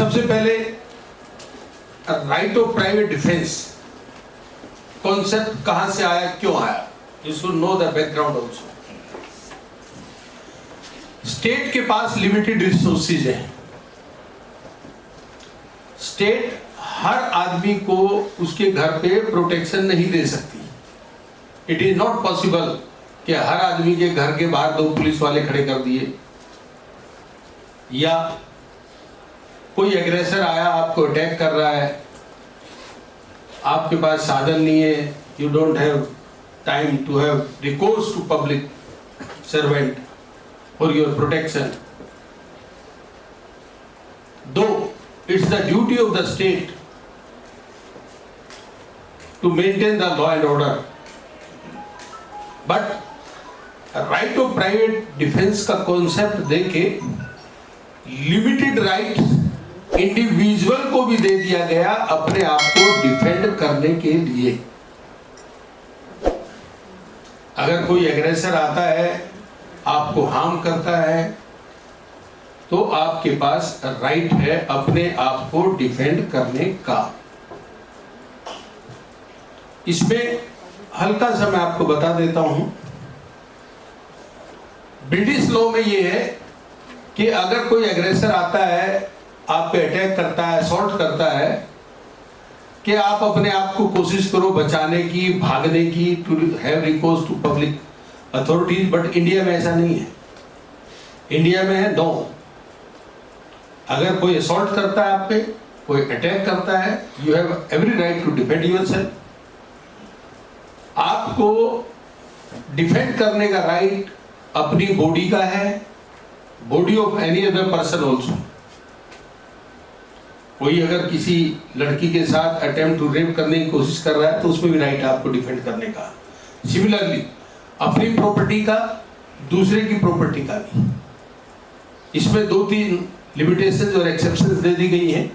सबसे पहले right of private defence concept कहां से आया, क्यों आया, you should know the background also. State के पास लिमिटेड रिसोर्सेज है। स्टेट हर आदमी को उसके घर पे प्रोटेक्शन नहीं दे सकती। इट इज नॉट पॉसिबल कि हर आदमी के घर के बाहर 2 पुलिस वाले खड़े कर दिए, या कोई एग्रेसर आया आपको अटैक कर रहा है, आपके पास साधन नहीं है, you don't have time to have recourse to public servant for your protection. Though it's the duty of the state to maintain the law and order, but right of private defense का concept देके limited rights individual को भी दे दिया गया अपने आप को defend करने के लिए। अगर कोई एग्रेसर आता है, आपको हार्म करता है, तो आपके पास राइट है अपने आप को डिफेंड करने का। इसमें हल्का सा मैं आपको बता देता हूं। ब्रिटिश लॉ में यह है कि अगर कोई एग्रेसर आता है, आप पे अटैक करता है, असॉल्ट करता है, कि आप अपने आप को कोशिश करो बचाने की, भागने की, to have recourse to public authorities. But India में ऐसा नहीं है। इंडिया में है नो। अगर कोई असॉल्ट करता है आप पे, कोई अटैक करता है, you have every right to defend yourself. आपको डिफेंड करने का राइट अपनी बॉडी का है, body of any other person also. कोई अगर किसी लड़की के साथ अटेम्प्ट टू रेप करने की कोशिश कर रहा है, तो उसमें भी राइट है आपको डिफेंड करने का। सिमिलरली अपनी प्रॉपर्टी का, दूसरे की प्रॉपर्टी का भी। इसमें 2-3 लिमिटेशंस और एक्सेप्शंस दे दी गई हैं।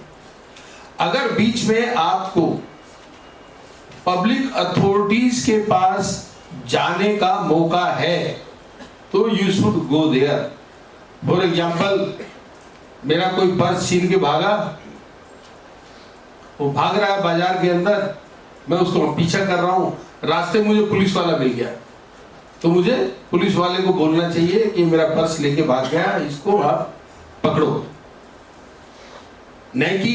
अगर बीच में आपको पब्लिक अथॉरिटीज के पास जाने का मौका है, तो you should go there. For example, मेरा कोई पर्स छीन के भागा, वो भाग रहा है बाजार के अंदर, मैं उसको पीछा कर रहा हूं, रास्ते में मुझे पुलिस वाला मिल गया, तो मुझे पुलिस वाले को बोलना चाहिए कि मेरा पर्स लेके भाग गया, इसको आप पकड़ो। नहीं कि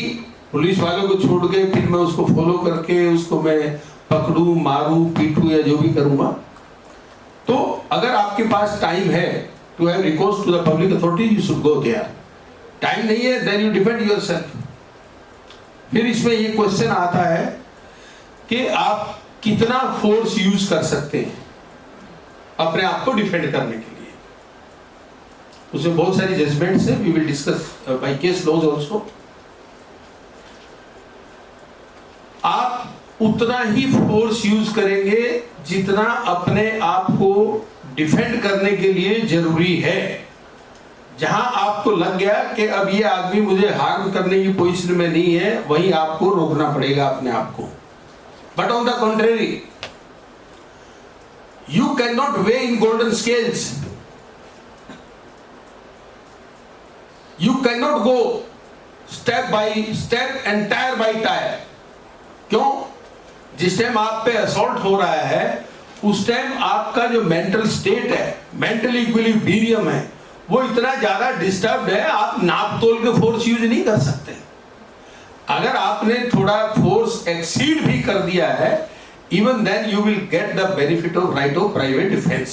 पुलिस वालों को छोड़ के फिर मैं उसको फॉलो करके उसको मैं पकड़ू, मारू, पीटू या जो भी करूंगा। तो अगर आपके पास टाइम है to have recourse to the public authority, you should go there. Time नहीं है, देन यू डिफेंड योरसेल्फ। फिर इसमें ये क्वेश्चन आता है कि आप कितना फोर्स यूज कर सकते हैं अपने आप को डिफेंड करने के लिए। उसमें बहुत सारी जजमेंट्स है, we will discuss by case laws also. आप उतना ही फोर्स यूज करेंगे जितना अपने आप को डिफेंड करने के लिए जरूरी है। जहां आपको लग गया कि अब ये आदमी मुझे हार्म करने की पोजीशन में नहीं है, वहीं आपको रोकना पड़ेगा अपने आप को। But on the contrary, you cannot weigh in golden scales. You cannot go step by step and tire by tire. क्यों? जिस टाइम आप पे असॉल्ट हो रहा है, उस टाइम आपका जो मेंटल स्टेट है, मेंटल इक्विलिब्रियम है, वो इतना ज्यादा डिस्टर्ब्ड है, आप नाप तोल के फोर्स यूज नहीं कर सकते। अगर आपने थोड़ा फोर्स एक्सीड भी कर दिया है, even then you will get the benefit of right of private defense.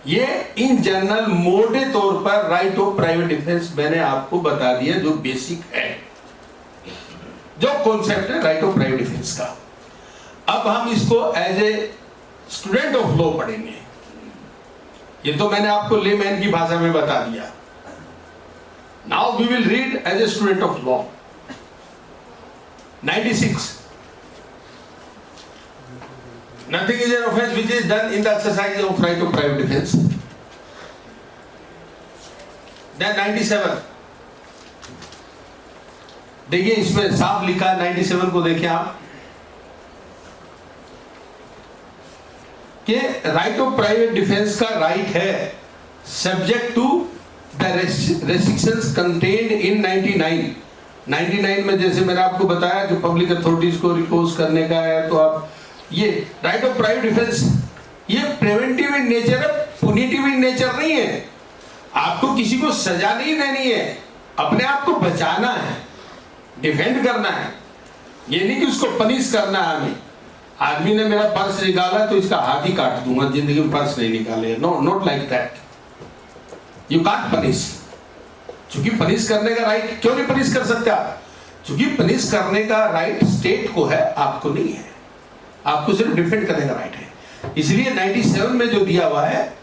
ये इन जनरल मोटे तौर पर राइट ऑफ प्राइवेट डिफेंस मैंने आपको बता दिया, जो बेसिक है, जो कॉन्सेप्ट है राइट ऑफ प्राइवेट डिफेंस का। अब हम इसको as a student of law पढ़ेंगे। ये तो मैंने आपको लेमैन की भाषा में बता दिया। Now we will read as a student of law. 96 Nothing is an offense which is done in the exercise of right of private defense. Then 97, देखिए इसमें साफ लिखा है, 97 को देखिए आप, कि राइट ऑफ प्राइवेट डिफेंस का राइट है subject to the the restrictions contained in 99 में जैसे मैंने आपको बताया कि पब्लिक अथॉरिटीज को रिकोर्स करने का है, तो आप ये राइट ऑफ प्राइवेट डिफेंस ये प्रिवेंटिव इन नेचर है, पुनिटिव इन नेचर नहीं है। आपको किसी को सजा नहीं देनी है, अपने आप को बचाना है, डिफेंड करना है। ये नहीं कि उसको पनिश करना है। हमें आदमी ने मेरा पर्स निकाला तो इसका हाथ ही काट दूंगा, जिंदगी में पर्स नहीं निकाले। No, not like that. You can't punish. क्योंकि पनिश करने का राइट, क्यों नहीं पनिश कर सकते आप? क्योंकि पनिश करने का राइट स्टेट को है, आपको नहीं है। आपको सिर्फ डिफेंड करने का राइट है। इसलिए 97 में जो दिया हुआ है,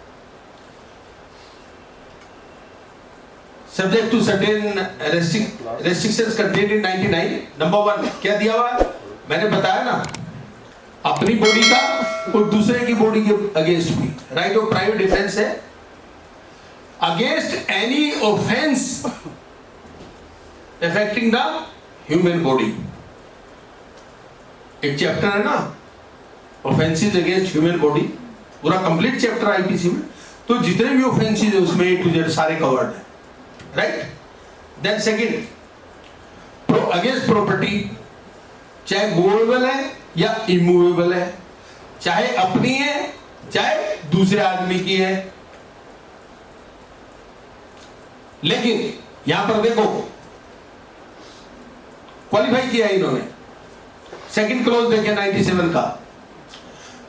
subject to certain restrictions contained in 99, number 1 क्या दिया हुआ है? मैंने बताया ना, अपनी बॉडी का और दूसरे की बॉडी के अगेंस्ट भी राइट ऑफ प्राइवेट डिफेंस है। Against any offence affecting the human body, एक चैप्टर है ना, ऑफेंसेस अगेंस्ट ह्यूमन बॉडी, पूरा कंप्लीट चैप्टर आईपीसी में। तो जितने भी ऑफेंसेस है उसमें A to Z सारे कवर्ड है, right. Then second, against property, चाहे मूवेबल है या इमूवेबल है, चाहे अपनी है चाहे दूसरे आदमी की है। लेकिन यहां पर देखो क्वालिफाई किया इन्होंने, सेकंड क्लॉज देखिए 97 का,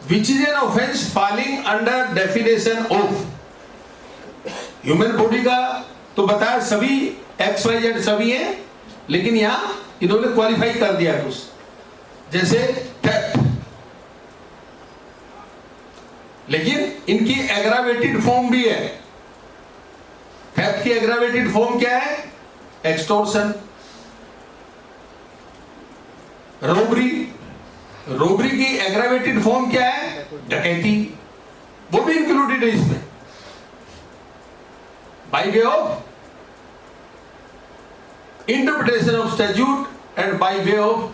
विच is an offence falling under definition of human body का। तो बताया सभी XYZ सभी है, लेकिन यहां इन्होंने क्वालिफाई कर दिया कुछ, जैसे थेफ्ट। लेकिन इनकी एग्रावेटेड फॉर्म भी है। थेफ्ट की एग्रावेटेड फॉर्म क्या है? एक्सटॉर्शन। रोबरी की एग्रावेटेड फॉर्म क्या है? डकैती। वो भी इंक्लूडेड है इसमें, by way of interpretation of statute and by way of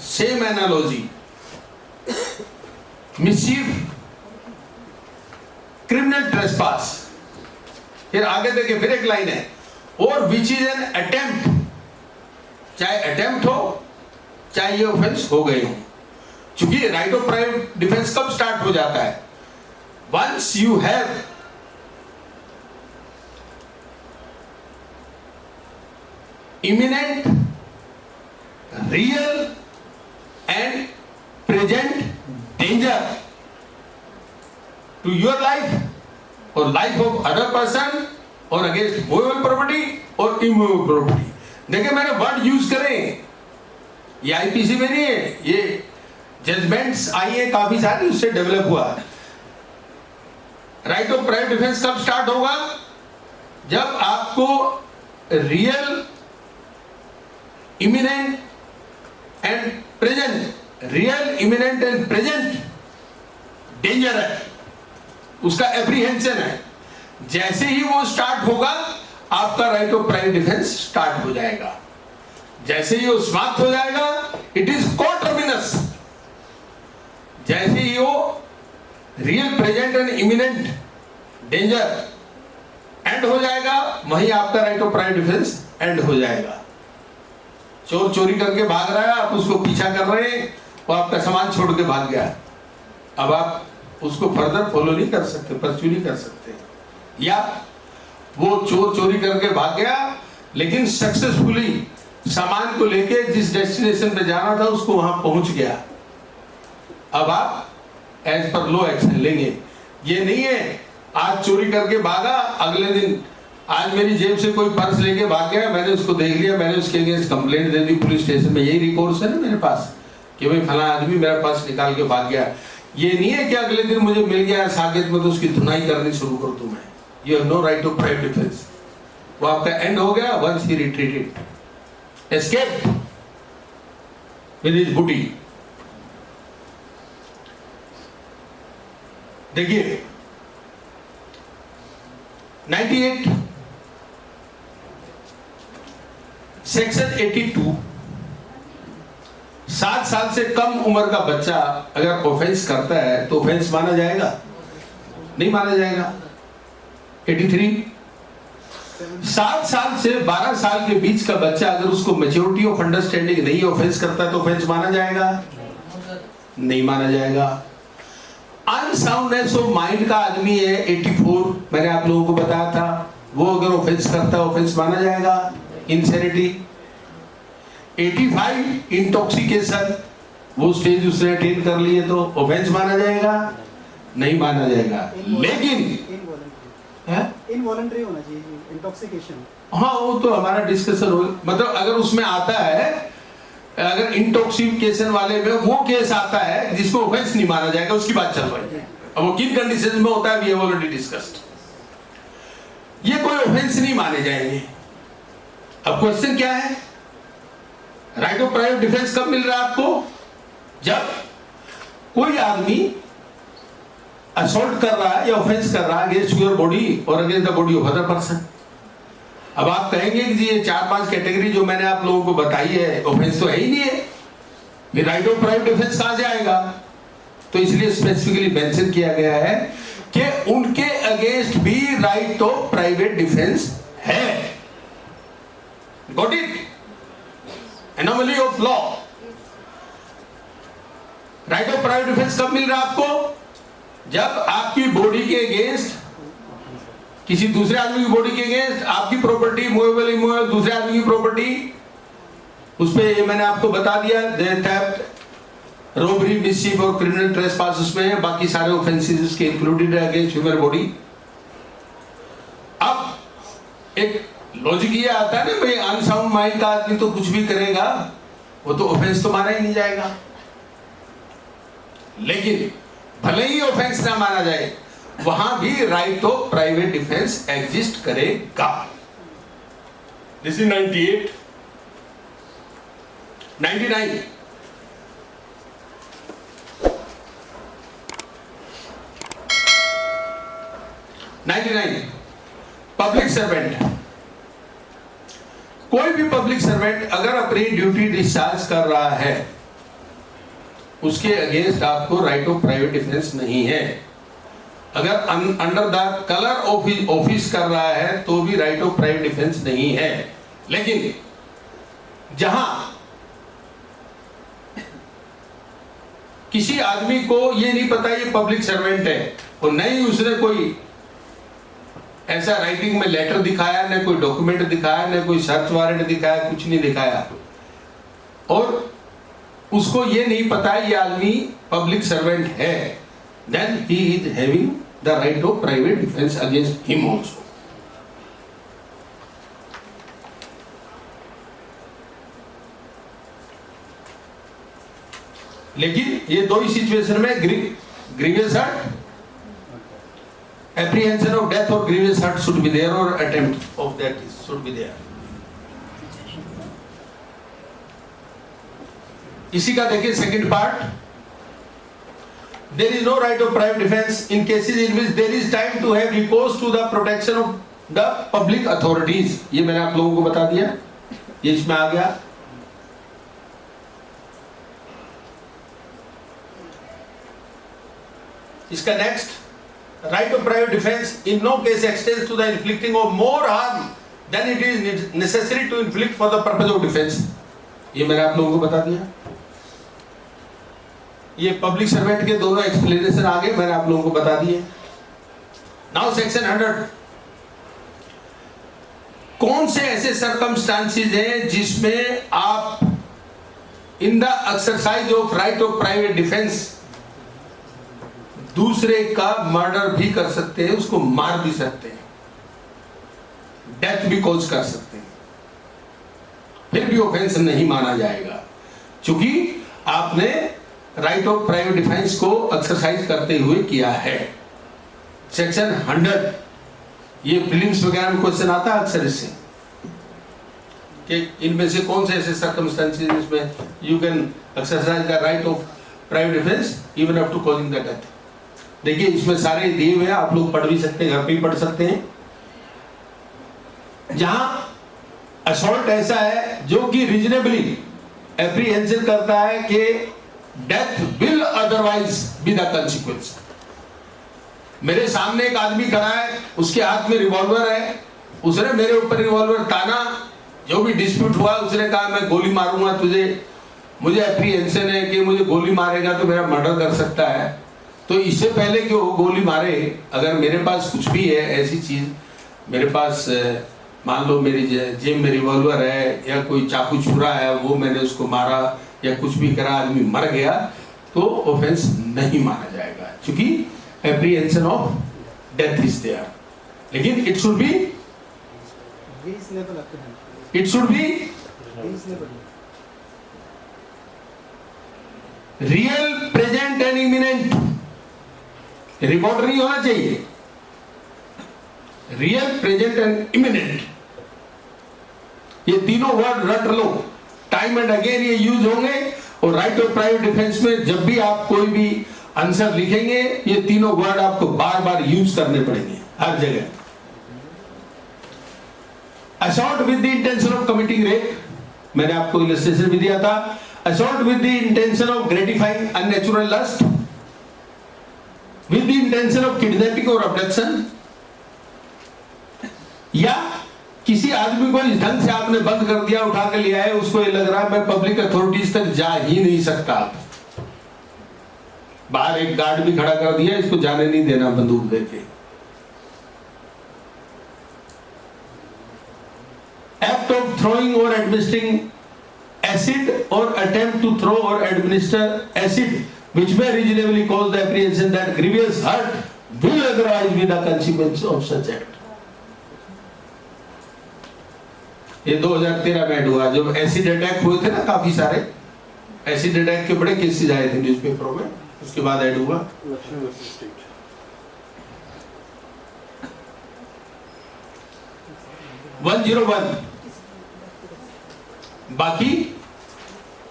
same analogy, mischief, criminal trespass. फिर आगे देखिए, फिर एक लाइन है, और विच इज एन अटेम्प्ट, चाहे अटेम्प्ट हो चाहे ये ऑफेंस हो गए हो। क्योंकि राइट ऑफ प्राइवेट डिफेंस कब स्टार्ट हो जाता है? Once you have imminent, real and present danger to your life और लाइफ ऑफ अदर पर्सन, और अगेंस्ट मूवेबल प्रॉपर्टी और इमूवेबल प्रॉपर्टी। देखिए मैंने वर्ड यूज करें, ये आईपीसी में नहीं है, ये जजमेंट्स आई है काफी सारी, उससे डेवलप हुआ है। राइट ऑफ प्राइवेट डिफेंस कब स्टार्ट होगा? जब आपको real, imminent and present, real, imminent and present danger है, उसका एप्रीहेंशन है। जैसे ही वो स्टार्ट होगा, आपका right of private defence start हो जाएगा। जैसे ही वो समाप्त हो जाएगा, इट इज कोटर्मिनस। जैसे ही वो real, present and imminent danger end हो जाएगा, वहीं आपका right of private defence end हो जाएगा। चोर चोरी करके भाग रहा है, आप उसको पीछा कर रहे हैं, वो आपका सामान छोड़ के भाग गया, अब आप उसको फर्दर फॉलो नहीं कर सकते, परस्यू नहीं कर सकते। या वो चोर चोरी करके भाग गया, लेकिन सक्सेसफुली सामान को लेके जिस डेस्टिनेशन पे जाना था उसको वहां पहुंच गया, अब आप एज पर लो एक्शन लेंगे। ये नहीं है आज चोरी करके भागा, अगले दिन आज मेरी जेब से कोई पर्स लेके भाग गया, मैंने उसको देख लिया, मैंने उसके अगेंस्ट कंप्लेंट दे दी पुलिस स्टेशन में, यही रिकॉर्ड्स है ना मेरे पास कि भाई फला आदमी मेरा पर्स निकाल के भाग गया। ये नहीं है कि अगले दिन मुझे मिल गया साकेत में तो उसकी धुनाई करनी शुरू कर दूं मैं। You have no right to private defence. वो आपका एंड हो गया once he retreated, escaped with his booty. देखिए 98 सेक्शन 82, 7 साल से कम उम्र का बच्चा अगर ऑफेंस करता है तो ऑफेंस माना जाएगा? नहीं माना जाएगा। 83 7 साल से 12 साल के बीच का बच्चा अगर उसको मैच्योरिटी ऑफ अंडरस्टैंडिंग नहीं ऑफेंस करता है तो ऑफेंस माना जाएगा? नहीं माना जाएगा। अनसाउंडनेस ऑफ माइंड का आदमी है 84, मैंने आप लोगों को बताया था, वो अगर ऑफेंस करता है ऑफेंस माना जाएगा? इंसेनिटी। 85 इंटॉक्सिकेशन, वो स्टेज उसने अटेन कर लिए तो ऑफेंस माना जाएगा? नहीं माना जाएगा। लेकिन इनवॉलंटरी होना चाहिए इंटॉक्सिकेशन। हाँ, वो तो हमारा डिस्कशन हो, मतलब अगर उसमें आता है, अगर इंटॉक्सिकेशन वाले में वो केस आता है जिसको ऑफेंस नहीं माना जाएगा, उसकी बात चल रही है। अब वो किन कंडीशन में होता है, वी हैव ऑलरेडी डिस्कस्ड। ये कोई ऑफेंस नहीं माने जाएंगे। अब क्वेश्चन क्या है, राइट ऑफ प्राइवेट डिफेंस कब मिल रहा है आपको? जब कोई आदमी असॉल्ट कर रहा है या ऑफेंस कर रहा है अगेंस्ट योर बॉडी और against the body of other person. अब आप कहेंगे कि ये 4-5 कैटेगरी जो मैंने आप लोगों को बताई है, ऑफेंस तो है ही नहीं है, फिर राइट ऑफ प्राइवेट डिफेंस कहां से आएगा? तो इसलिए स्पेसिफिकली मेंशन किया गया है कि उनके अगेंस्ट भी राइट ऑफ प्राइवेट डिफेंस है। Got it? Anomaly of law. Right of private defence कब मिल रहा है आपको? जब आपकी बॉडी के अगेंस्ट, किसी दूसरे आदमी की बॉडी के अगेंस्ट आपकी प्रॉपर्टी, मूवेबल इमूवेबल, दूसरे आदमी की प्रॉपर्टी, उस पे ये मैंने आपको बता दिया, थेफ्ट, रॉबरी, मिसचीफ और क्रिमिनल ट्रेसपास उसमें है, बाकी सारे ऑफेंसेस इसके इंक्लूडेड है अगेंस्ट ह्यूमन बॉडी। अब एक लॉजिक ये आता है ना भाई, अनसाउंड माइंड का आदमी तो कुछ भी करेगा, वो तो ऑफेंस तो माना ही नहीं जाएगा। लेकिन भले ही ऑफेंस ना माना जाए, वहां भी right of private defence exist करेगा। This is 98, 99। पब्लिक सर्वेंट, कोई भी पब्लिक सर्वेंट अगर अपनी ड्यूटी डिस्चार्ज कर रहा है, उसके अगेंस्ट आपको राइट ऑफ प्राइवेट डिफेंस नहीं है। अगर under the colour of his office कर रहा है तो भी राइट ऑफ प्राइवेट डिफेंस नहीं है। लेकिन जहां किसी आदमी को ये नहीं पता ये पब्लिक सर्वेंट है, और नहीं उसने कोई ऐसा राइटिंग में लेटर दिखाया, न कोई डॉक्यूमेंट दिखाया, न कोई सर्च वारंट दिखाया, कुछ नहीं दिखाया, और उसको ये नहीं पता ये आदमी पब्लिक सर्वेंट है, then he is having the right of private defense against him also. लेकिन ये दो ही सिचुएशन में grievous hurt, apprehension of death और grievous hurt should be there, or attempt of that should be there. इसी का देखिए second part, there is no right of private defense in cases in which there is time to have recourse to the protection of the public authorities. ये मैंने आप लोगों को बता दिया, ये इसमें आ गया। इसका next, right of private defense in no case extends to the inflicting of more harm than it is necessary to inflict for the purpose of defense. ये मैंने आप लोगों को बता दिया। ये पब्लिक सर्वेंट के दोनों एक्सप्लेनेशन आगे मैंने आप लोगों को बता दिए। नाउ सेक्शन 100, कौन से ऐसे सर्कमस्टांसेस हैं जिसमें आप in the exercise of right of private defence दूसरे का मर्डर भी कर सकते हैं, उसको मार भी सकते हैं, डेथ भी कॉज कर सकते हैं, फिर भी ऑफेंस नहीं माना जाएगा, क्योंकि आपने राइट ऑफ प्राइवेट डिफेंस को एक्सरसाइज करते हुए किया है। सेक्शन 100, ये प्रीलिम्स वगैरह में क्वेश्चन आता है अक्सर इससे कि इनमें से कौन से ऐसे सर्कमस्टेंसेस जिसमें you can exercise the right of private defence even up to causing the death. देखिए इसमें सारे दिए हुए हैं, आप लोग पढ़ भी सकते हैं, घर पे भी पढ़ सकते हैं। जहां असॉल्ट ऐसा है जो कि रीजनेबली एप्रीहेंशन करता है कि death will otherwise be the consequence. मेरे सामने एक आदमी खड़ा है, उसके हाथ में रिवॉल्वर है, उसने मेरे ऊपर रिवॉल्वर ताना, जो भी डिस्प्यूट हुआ उसने कहा मैं गोली मारूंगा तुझे, मुझे एप्रीहेंशन है कि मुझे गोली मारेगा तो मेरा मर्डर कर सकता है। तो इससे पहले कि वो गोली मारे, अगर मेरे पास कुछ भी है ऐसी चीज, मेरे पास मान लो मेरी जेब में रिवॉल्वर है या कोई चाकू छुरा है, वो मैंने उसको मारा या कुछ भी करा, आदमी मर गया, तो ऑफेंस नहीं माना जाएगा, क्योंकि apprehension of death is there. लेकिन it should be real, present and imminent. Report नहीं होना चाहिए, रियल, प्रेजेंट एंड इमिनेंट, ये तीनों वर्ड रट लो, टाइम एंड अगेन ये यूज होंगे। और राइट ऑफ प्राइवेट डिफेंस में जब भी आप कोई भी आंसर लिखेंगे, ये तीनों वर्ड आपको बार बार यूज करने पड़ेंगे हर जगह। Assault with the intention of committing rape, मैंने आपको इलस्ट्रेशन भी दिया था। Assault with the intention of gratifying unnatural lust, with the intention of kidnapping और अबडक्शन, या किसी आदमी को इस ढंग से आपने बंद कर दिया, उठा के लिया है, उसको ये लग रहा है मैं पब्लिक अथॉरिटीज तक जा ही नहीं सकता, बाहर एक गार्ड भी खड़ा कर दिया, इसको जाने नहीं देना बंदूक देके। एक्ट ऑफ थ्रोइंग और एडमिनिस्ट्रिंग एसिड और अटेम्प्ट टू थ्रो और administer acid which may reasonably cause the apprehension that grievous hurt will otherwise be the consequence of such act। ये 2013 में हुआ, जब एसिड अटैक हुए थे ना, काफी सारे एसिड अटैक के बड़े केसेस आए थे न्यूज़पेपरों में, उसके बाद ऐड हुआ। 101। बाकी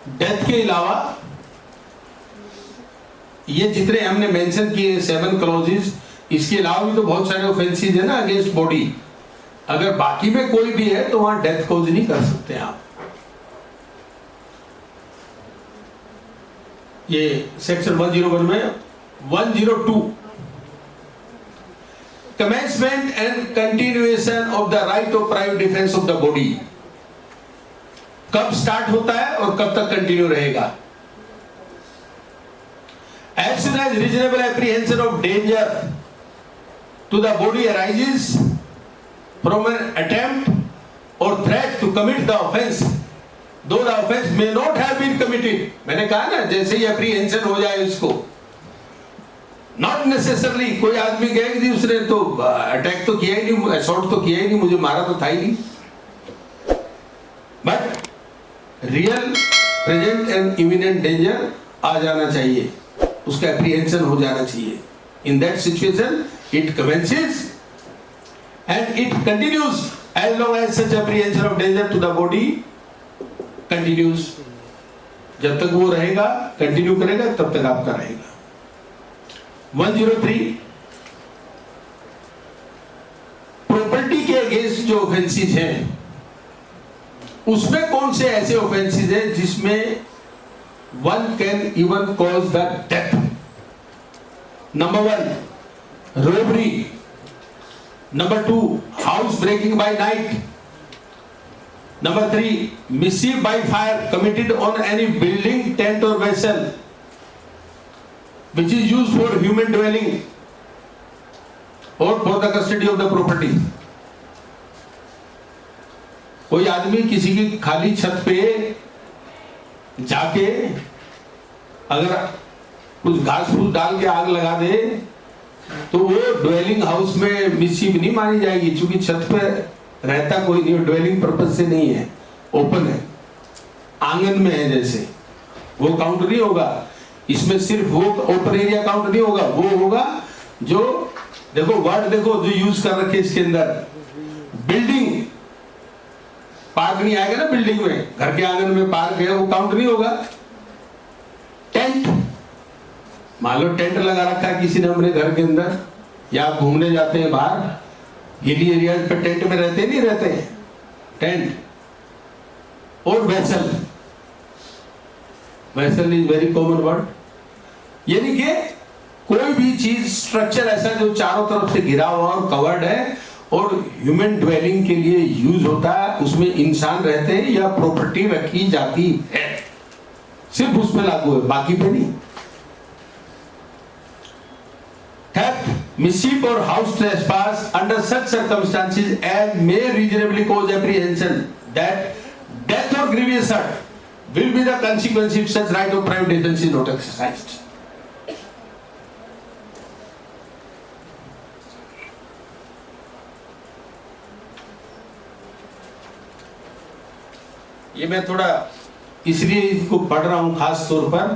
डेथ के अलावा ये जितने हमने मेंशन किए 7 क्लॉजेस, इसके अलावा भी तो बहुत सारे ऑफेंसेस है ना अगेंस्ट बॉडी। अगर बाकी में कोई भी है तो वहां डेथ कॉज नहीं कर सकते आप। ये सेक्शन 101 में 102 commencement and continuation of the right of private defense of the body, कब स्टार्ट होता है और कब तक कंटिन्यू रहेगा। As soon as reasonable apprehension of danger to the body arises from an attempt or threat to commit the offense, though the offense may not have been committed। मैंने कहा ना, जैसे ही apprehension हो जाए उसको, नॉट नेसेसरली कोई आदमी गया कि उसने तो अटैक तो किया ही नहीं, असॉल्ट तो किया ही नहीं, मुझे मारा तो था ही नहीं, but real, present and imminent danger आ जाना चाहिए, उसका एप्रीहेंशन हो जाना चाहिए। In that situation it commences and it continues as long as such apprehension of danger to the body continues. जब तक वो रहेगा, कंटिन्यू करेगा, तब तक आपका रहेगा। 103 प्रॉपर्टी के अगेंस्ट जो ऑफेंसेस हैं, उसमें कौन से ऐसे ऑफेंसेस हैं जिसमें one can even cause the death. Number 1 robbery, number 2 house breaking by night, number 3 mischief by fire committed on any building, tent और vessel which is used for human dwelling or for the custody of the property। कोई आदमी किसी की खाली छत पे जाके अगर कुछ घास फूस डाल के आग लगा दे तो वो ड्वेलिंग हाउस में मिसचीफ नहीं मानी जाएगी, क्योंकि छत पे रहता कोई नहीं, ड्वेलिंग पर्पज से नहीं है, ओपन है, आंगन में है, जैसे वो काउंट नहीं होगा। इसमें सिर्फ वो ओपन एरिया काउंट नहीं होगा, वो होगा जो, देखो वर्ड देखो जो यूज कर रखे इसके अंदर, बिल्डिंग, पार्क नहीं आएगा ना बिल्डिंग में, घर के आंगन में पार्क है, वो काउंट नहीं होगा। टेंट, मान लो टेंट लगा रखा है किसी ने अपने घर के अंदर, या आप घूमने जाते हैं बाहर, हिली एरिया पे टेंट में रहते नहीं रहते हैं, टेंट। और vessel, vessel is very common word, यानी कि कोई भी चीज, स्ट्रक्चर ऐसा जो चारों तरफ से घिरा हुआ और कवर्ड है, और ह्यूमन ड्वेलिंग के लिए यूज होता है, उसमें इंसान रहते हैं या प्रॉपर्टी रखी जाती है, सिर्फ उसमें लागू है, बाकी पे नहीं। Theft, mischief or house trespass under such circumstances as may reasonably cause apprehension that death or grievous hurt will be the consequence if such right of private defense is not exercised. ये मैं थोड़ा इसलिए इसको पढ़ रहा हूं खास तौर पर,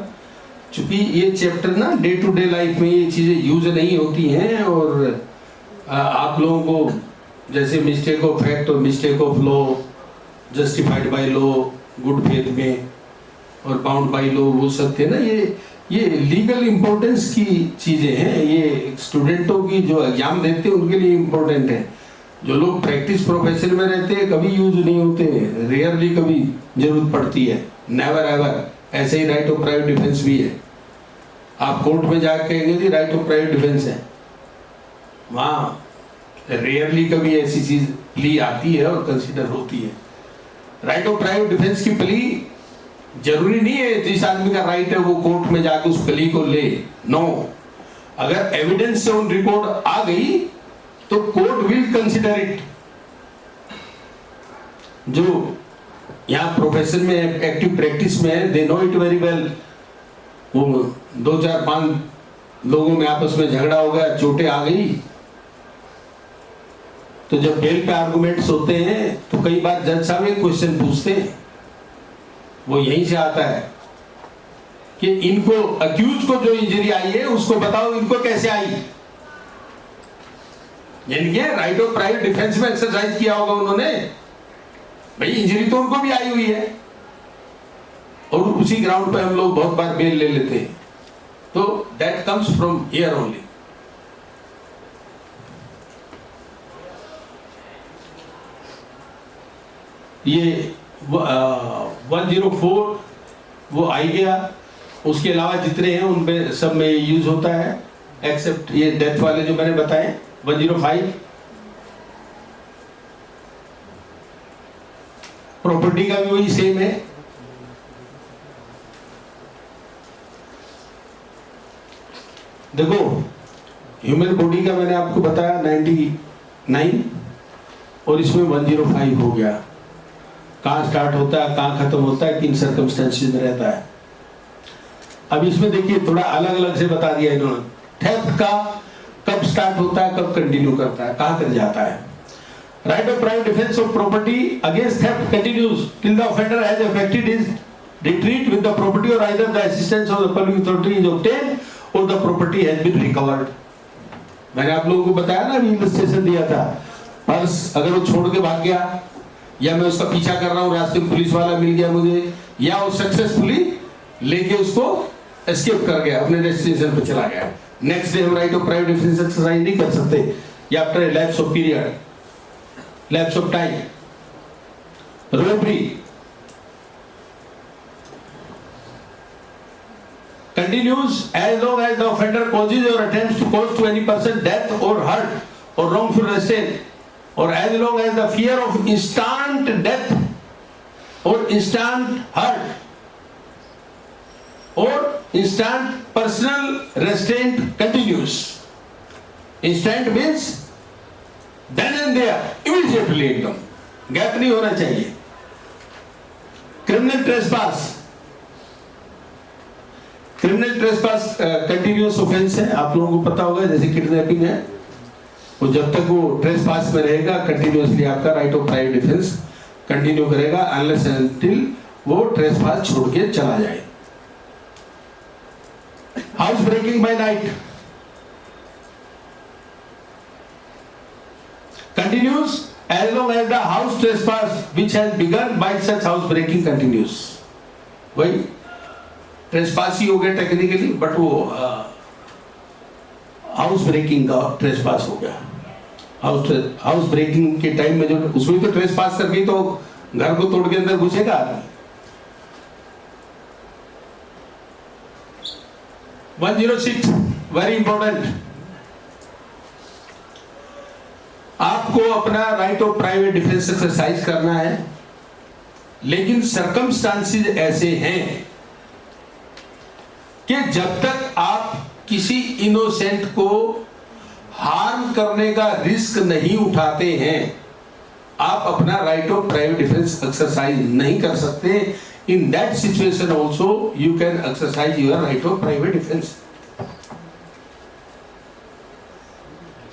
क्योंकि ये चैप्टर ना डे टू डे लाइफ में ये चीजें यूज नहीं होती हैं, और आप लोगों को जैसे मिस्टेक ऑफ फैक्ट और mistake of law, justified by law, good faith में, और बाउंड बाय लॉ, वो सब थे ना, ये लीगल इंपॉर्टेंस की चीजें हैं। ये स्टूडेंटों की जो एग्जाम देते हैं उनके लिए इंपॉर्टेंट है। जो लोग प्रैक्टिस प्रोफेशन में रहते हैं कभी यूज नहीं होते, रेयरली कभी जरूरत पड़ती है, नेवर एवर। ऐसे ही राइट ऑफ प्राइवेट डिफेंस भी है। आप कोर्ट में जाकर कहेंगे जी राइट ऑफ प्राइवेट डिफेंस है, वहां रेयरली कभी ऐसी चीज प्ली आती है और कंसिडर होती है। राइट ऑफ प्राइवेट डिफेंस की प्ली जरूरी नहीं है जिस आदमी का राइट है वो कोर्ट में जाकर उस प्ली को ले, नो। अगर एविडेंस से ऑन रिकॉर्ड आ गई तो कोर्ट विल कंसिडर इट। जो यहाँ प्रोफेशन में एक्टिव प्रैक्टिस में है, they know it very well. वो 2 4 5 लोगों में आपस में झगड़ा हो गया, चोटें आ गई, तो जब बेल पे आर्गुमेंट्स होते हैं तो कई बार जज साहब एक क्वेश्चन पूछते हैं, वो यहीं से आता है कि इनको अक्यूज को जो इंजरी आई है उसको बताओ इनको कैसे आई। यानी राइट ऑफ प्राइवेट डिफेंस में एक्सरसाइज किया होगा उन्होंने, भाई इंजरी तो उनको भी आई हुई है, और उसी ग्राउंड पे हम लोग बहुत बार बेल ले लेते हैं। तो that comes from here only. ये 104 वो आई गया, उसके अलावा जितने हैं उनमें सब में यूज होता है, एक्सेप्ट ये डेथ वाले जो मैंने बताए। 105 प्रॉपर्टी का भी वही सेम है। देखो ह्यूमन बॉडी का मैंने आपको बताया 99, और इसमें 105 हो गया। कहां स्टार्ट होता है, कहां खत्म होता है, किन सर्कमस्टेंसेस में रहता है। अब इसमें देखिए थोड़ा अलग अलग से बता दिया इन्होंने। थेफ्ट का कब स्टार्ट होता है, कब कंटिन्यू करता है, कहां तक जाता है। Right of private defence of property against theft continues till the offender has effected his retreat with the property or either the assistance of the public authority is obtained or the property has been recovered. मैंने आप लोगों को बताया ना, अभी illustration दिया था, purse अगर वो छोड़ के भाग गया, या मैं उसका पीछा कर रहा हूं, रास्ते में पुलिस वाला मिल गया मुझे, या वो सक्सेसफुली लेके उसको एस्केप कर गया, अपने डेस्टिनेशन पे चला गया, नेक्स्ट डे हम right of private defence exercise नहीं कर सकते, या after lapse of period, lapse of time. Robbery continues as long as the offender causes or attempts to cause to any person death or hurt or wrongful restraint, or as long as the fear of instant death or instant hurt or instant personal restraint continues. Instant means then and there, immediately एकदम, gap नहीं होना चाहिए। Criminal trespass, criminal trespass continuous offence है, आप लोगों को पता होगा, जैसे किडनैपिंग है, वो जब तक वो ट्रेसपास में रहेगा कंटिन्यूअसली आपका right of private defence continue करेगा अनलेस एंड अनटिल वो ट्रेसपास छोड़ के चला जाए। House breaking by night continues as long as the house trespass which has begun by such house breaking continues। वही ट्रेसपास ही हो गया टेक्निकली, बट वो हाउस ब्रेकिंग का ट्रेसपास हो गया। हाउस ब्रेकिंग के टाइम में जो उसमें तो ट्रेसपास कर गई तो घर को तोड़ के अंदर घुसेगा आदमी। 106 वेरी इंपॉर्टेंट। आप आपको अपना right of private defence exercise करना है, लेकिन सर्कमस्टांसेस ऐसे हैं कि जब तक आप किसी इनोसेंट को हार्म करने का रिस्क नहीं उठाते हैं, आप अपना right of private defence exercise नहीं कर सकते। In that situation also you can exercise your right of private defence,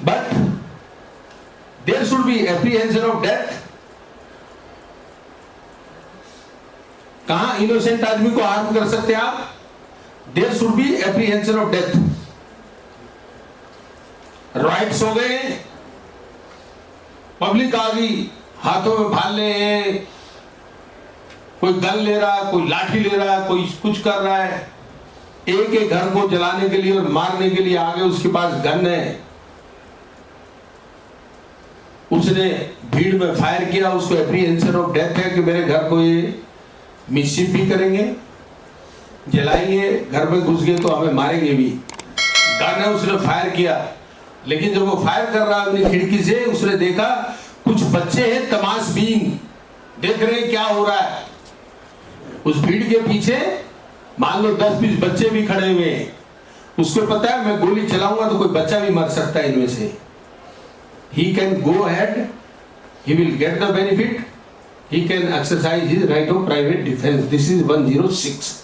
but there should be apprehension of death. कहां इनोसेंट आदमी को हार्म कर सकते हैं आप? There should be apprehension of death. Rights हो गए, पब्लिक आ गई, हाथों में भाले हैं, कोई गन ले रहा है, कोई लाठी ले रहा है, कोई कुछ कर रहा है, एक एक घर को जलाने के लिए और मारने के लिए आगे उसके पास गन है, उसने भीड़ में फायर किया, उसको एप्रीहेंशन ऑफ डेथ है कि मेरे घर को ये मिसचिफ भी करेंगे, जलाएंगे, घर में घुस गए तो हमें मारेंगे भी। गन है, उसने फायर किया, लेकिन जब वो फायर कर रहा अपनी खिड़की से, उसने देखा कुछ बच्चे हैं तमाशबीन, देख रहे हैं क्या हो रहा है। उस भीड़ के पीछे मान लो 10-20 बच्चे भी खड़े हुए हैं, उसको पता है मैं गोली चलाऊंगा तो कोई बच्चा भी मर सकता है इनमें से। He can go ahead, he will get the benefit, he can exercise his right of private defense. This is 106.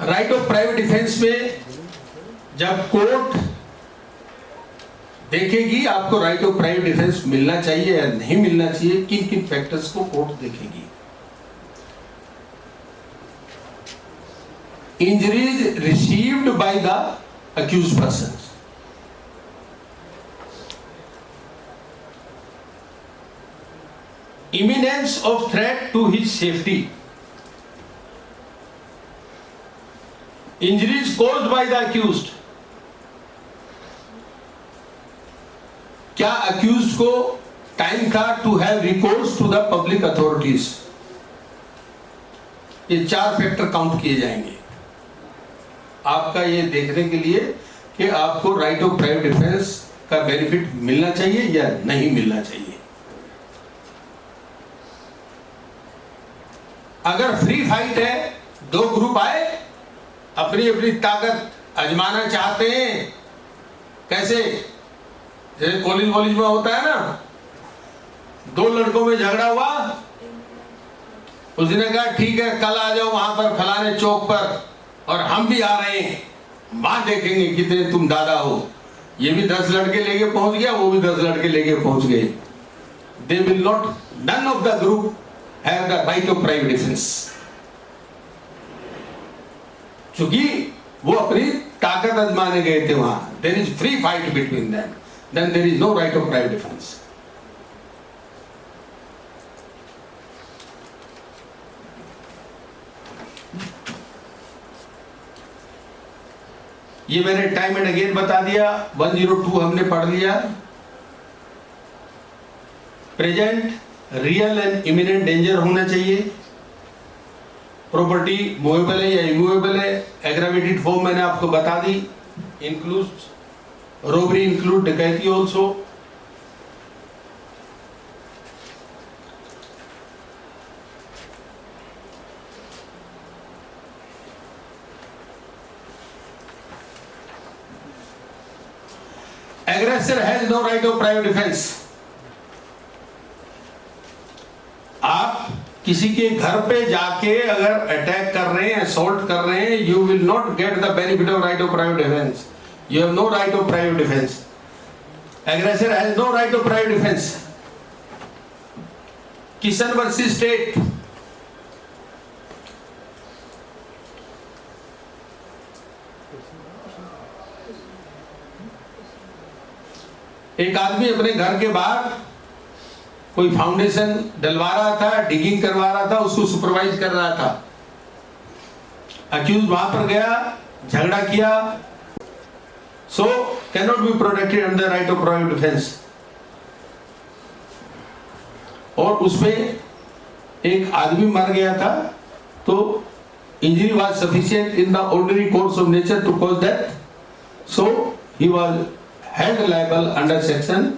Right of private defence में जब कोर्ट देखेगी आपको राइट ऑफ प्राइवेट डिफेंस मिलना चाहिए या नहीं मिलना चाहिए, किन किन फैक्टर्स को कोर्ट देखेगी। Injuries received by the accused person, imminence of threat to his safety, injuries caused by the accused, क्या accused को टाइम था to have recourse to the public authorities। ये 4 फैक्टर काउंट किए जाएंगे आपका ये देखने के लिए कि आपको राइट ऑफ प्राइवेट डिफेंस का बेनिफिट मिलना चाहिए या नहीं मिलना चाहिए। अगर फ्री फाइट है, 2 ग्रुप आए, अपनी अपनी ताकत आजमाना चाहते हैं, कैसे जैसे कॉलेज में होता है ना, 2 लड़कों में झगड़ा हुआ, उसने कहा ठीक है कल आ जाओ वहां पर फलाने चौक पर और हम भी आ रहे हैं, वहां देखेंगे कितने तुम दादा हो। ये भी 10 लड़के लेके पहुंच गया, वो भी 10 लड़के लेके पहुंच गए। They will not, none of the group have the right of private defence, क्योंकि वो अपनी ताकत आजमाने गए थे वहां। There is free fight between them, then there is no right of private defence. ये मैंने टाइम एंड अगेन बता दिया। 102 हमने पढ़ लिया। Present, real and imminent danger होना चाहिए। प्रॉपर्टी मूवेबल है या इमूवेबल है। एग्रावेटेड फॉर्म मैंने आपको बता दी, इंक्लूड रोबरी, इंक्लूड डकैती also. Aggressor has no right of private defence. आप किसी के घर पे जाके अगर अटैक कर रहे हैं, असॉल्ट कर रहे हैं, you will not get the benefit of right of private defence. You have no right of private defence. Aggressor has no right of private defence. Kishan versus state, एक आदमी अपने घर के बाहर कोई फाउंडेशन डलवा रहा था, डिगिंग करवा रहा था, उसको सुपरवाइज कर रहा था। अक्यूज वहां पर गया, झगड़ा किया, so can not be protected under right of private defence. और उसमें एक आदमी मर गया था, तो injury was sufficient in the ordinary course of nature to cause death, so he was held liable under section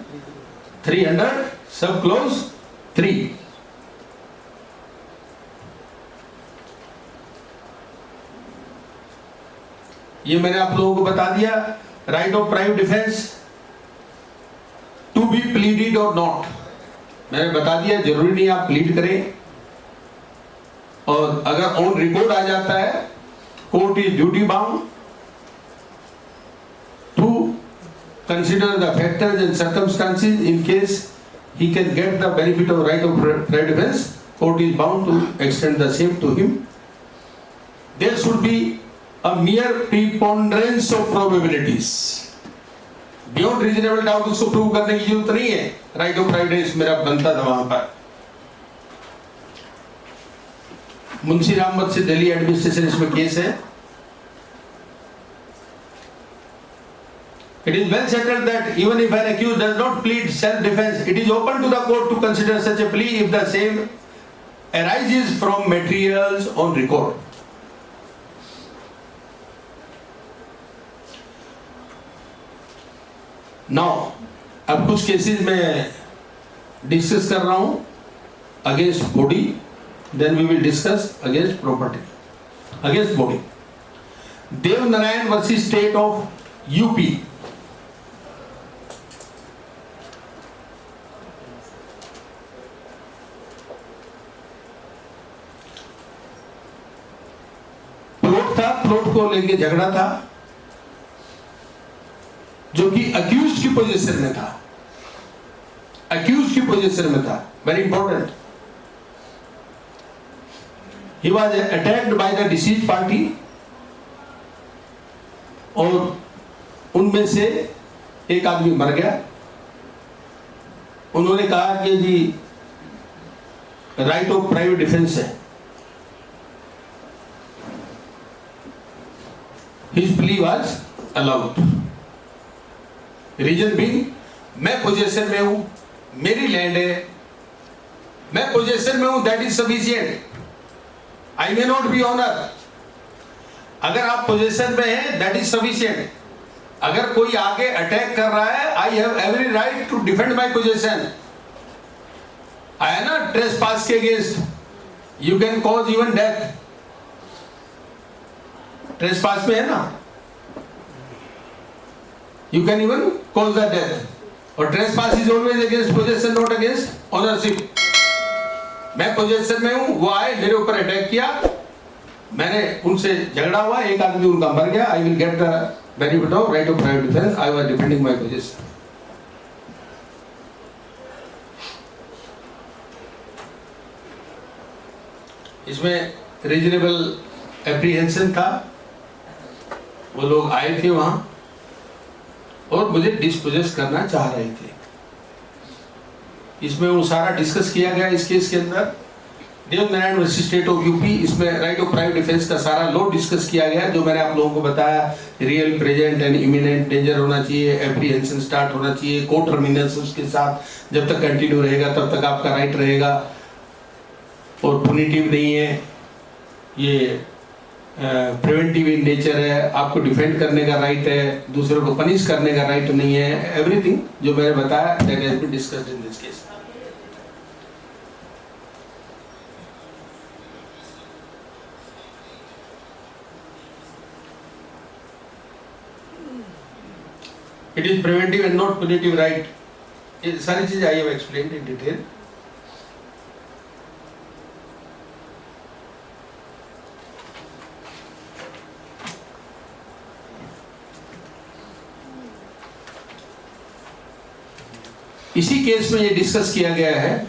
300 sub close 3। ये मैंने आप लोगों को बता दिया। Right of private defence to be pleaded और नॉट, मैंने बता दिया, जरूरी नहीं आप प्लीड करें, और अगर ऑन रिकॉर्ड आ जाता है, court is duty bound to consider the factors and circumstances in case he can get the benefit of right of private defence, court is bound to extend the same to him. There should be a mere preponderance of probabilities, beyond reasonable doubt उसको prove करने की जरूरत नहीं है। Right of private मेरा बनता था वहां पर। मुंशी रामवत से दिल्ली एडमिनिस्ट्रेशन इसमें केस है। It is well settled that even if an accused does not plead self-defense, it is open to the court to consider such a plea if the same arises from materials on record. Now, अब कुछ cases में discuss कर रहा हूं against body, then we will discuss against property. Against body, Dev Narayan versus state of UP. Plot था, plot को लेके झगड़ा था जो कि अक्यूज्ड की पोजीशन में था, अक्यूज्ड की पोजीशन में था, very important. He was attacked by the deceased party, और उनमें से एक आदमी मर गया। उन्होंने कहा कि जी राइट ऑफ प्राइवेट डिफेंस है। His plea was allowed. Reason भी, मैं पोजीशन में हूं, मेरी लैंड है, मैं पोजीशन में हूं, that is sufficient. I may not be owner. अगर आप पोजीशन में हैं, दैट इज सफिशिएंट। अगर कोई आगे अटैक कर रहा है, I have every right to defend my position. आया ना ट्रेसपास के against, you can cause even death. Trespass में है ना, you can even cause the death, और trespass is always against possession, not against ownership। मैं possession में हूं, वो आए मेरे ऊपर अटैक किया, मैंने उनसे झगड़ा हुआ, एक आदमी उनका मर गया, I will get the benefit of right of private defense, I was defending my possession। इसमें reasonable apprehension था, वो लोग आए थे वहां और मुझे डिस्पोजेस करना चाह रहे थे। इसमें वो सारा डिस्कस किया गया इस केस के अंदर, Dev Narayan versus state of UP. इसमें राइट ऑफ प्राइवेट डिफेंस का सारा लॉ डिस्कस किया गया, जो मैंने आप लोगों को बताया। Real, present and imminent danger होना चाहिए, एप्रीहेंशन स्टार्ट होना चाहिए, को टर्मिनल्स उसके साथ जब तक कंटिन्यू रहेगा तब तक आपका राइट रहेगा, और पुनिटिव नहीं है, ये प्रिवेंटिव इन नेचर है, आपको डिफेंड करने का राइट है, दूसरों को पनिश करने का राइट नहीं है। एवरीथिंग जो मैंने बताया that has been discussed in this case. It is preventive and not punitive right. ये सारी चीजें I have explained in detail. इसी केस में ये डिस्कस किया गया है,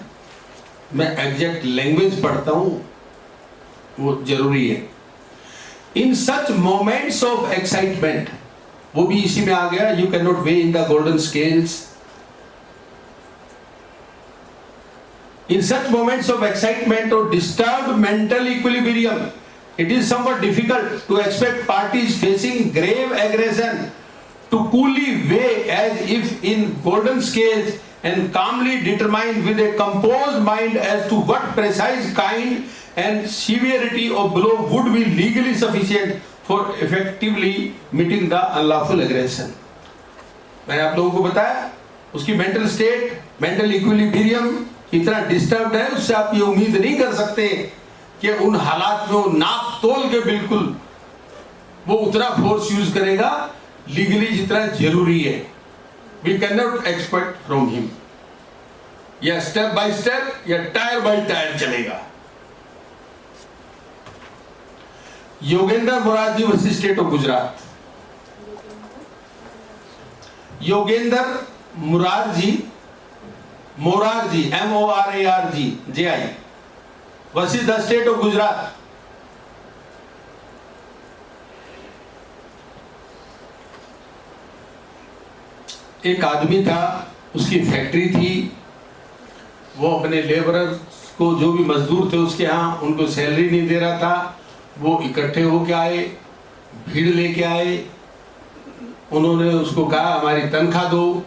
मैं एग्जैक्ट लैंग्वेज पढ़ता हूं, वो जरूरी है। In such moments of excitement, वो भी इसी में आ गया, you can not weigh in the golden scales. In such moments of excitement or disturbed mental equilibrium, it is somewhat difficult to expect parties facing grave aggression to coolly weigh as if in golden scales and calmly determine with a composed mind as to what precise kind and severity of blow would be legally sufficient for effectively meeting the unlawful aggression. मैंने आप लोगों को बताया उसकी mental state, mental equilibrium इतना disturbed है, उससे आप ये उम्मीद नहीं कर सकते कि उन हालात में वो नाप तोल के बिल्कुल वो उतना फोर्स यूज करेगा लीगली जितना जरूरी है. We can not expect from him. या स्टेप बाय स्टेप या टायर बाय टायर चलेगा. Yogendra Morarji versus state of Gujarat. Yogendra Morarji MORARGJI versus the state of Gujarat. एक आदमी था, उसकी फैक्ट्री थी, वो अपने लेबरर्स को, जो भी मजदूर थे उसके यहाँ, उनको सैलरी नहीं दे रहा था. वो इकट्ठे होके आए, भीड़ लेके आए, उन्होंने उसको कहा हमारी तनख्वाह दो,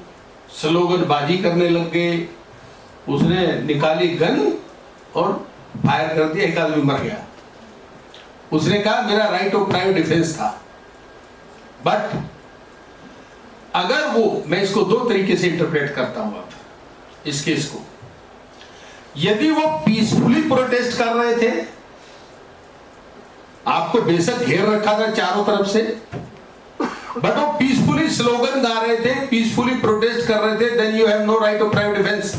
स्लोगन बाजी करने लग गए. उसने निकाली गन और फायर कर दिया, एक आदमी मर गया. उसने कहा मेरा राइट ऑफ प्राइवेट डिफेंस था. बट अगर वो, मैं इसको दो तरीके से इंटरप्रेट करता हूं अब इस केस को. यदि वो पीसफुली प्रोटेस्ट कर रहे थे, आपको बेशक घेर रखा था चारों तरफ से, बट वो पीसफुली स्लोगन गा रहे थे, पीसफुली प्रोटेस्ट कर रहे थे, then you have no right of private defence.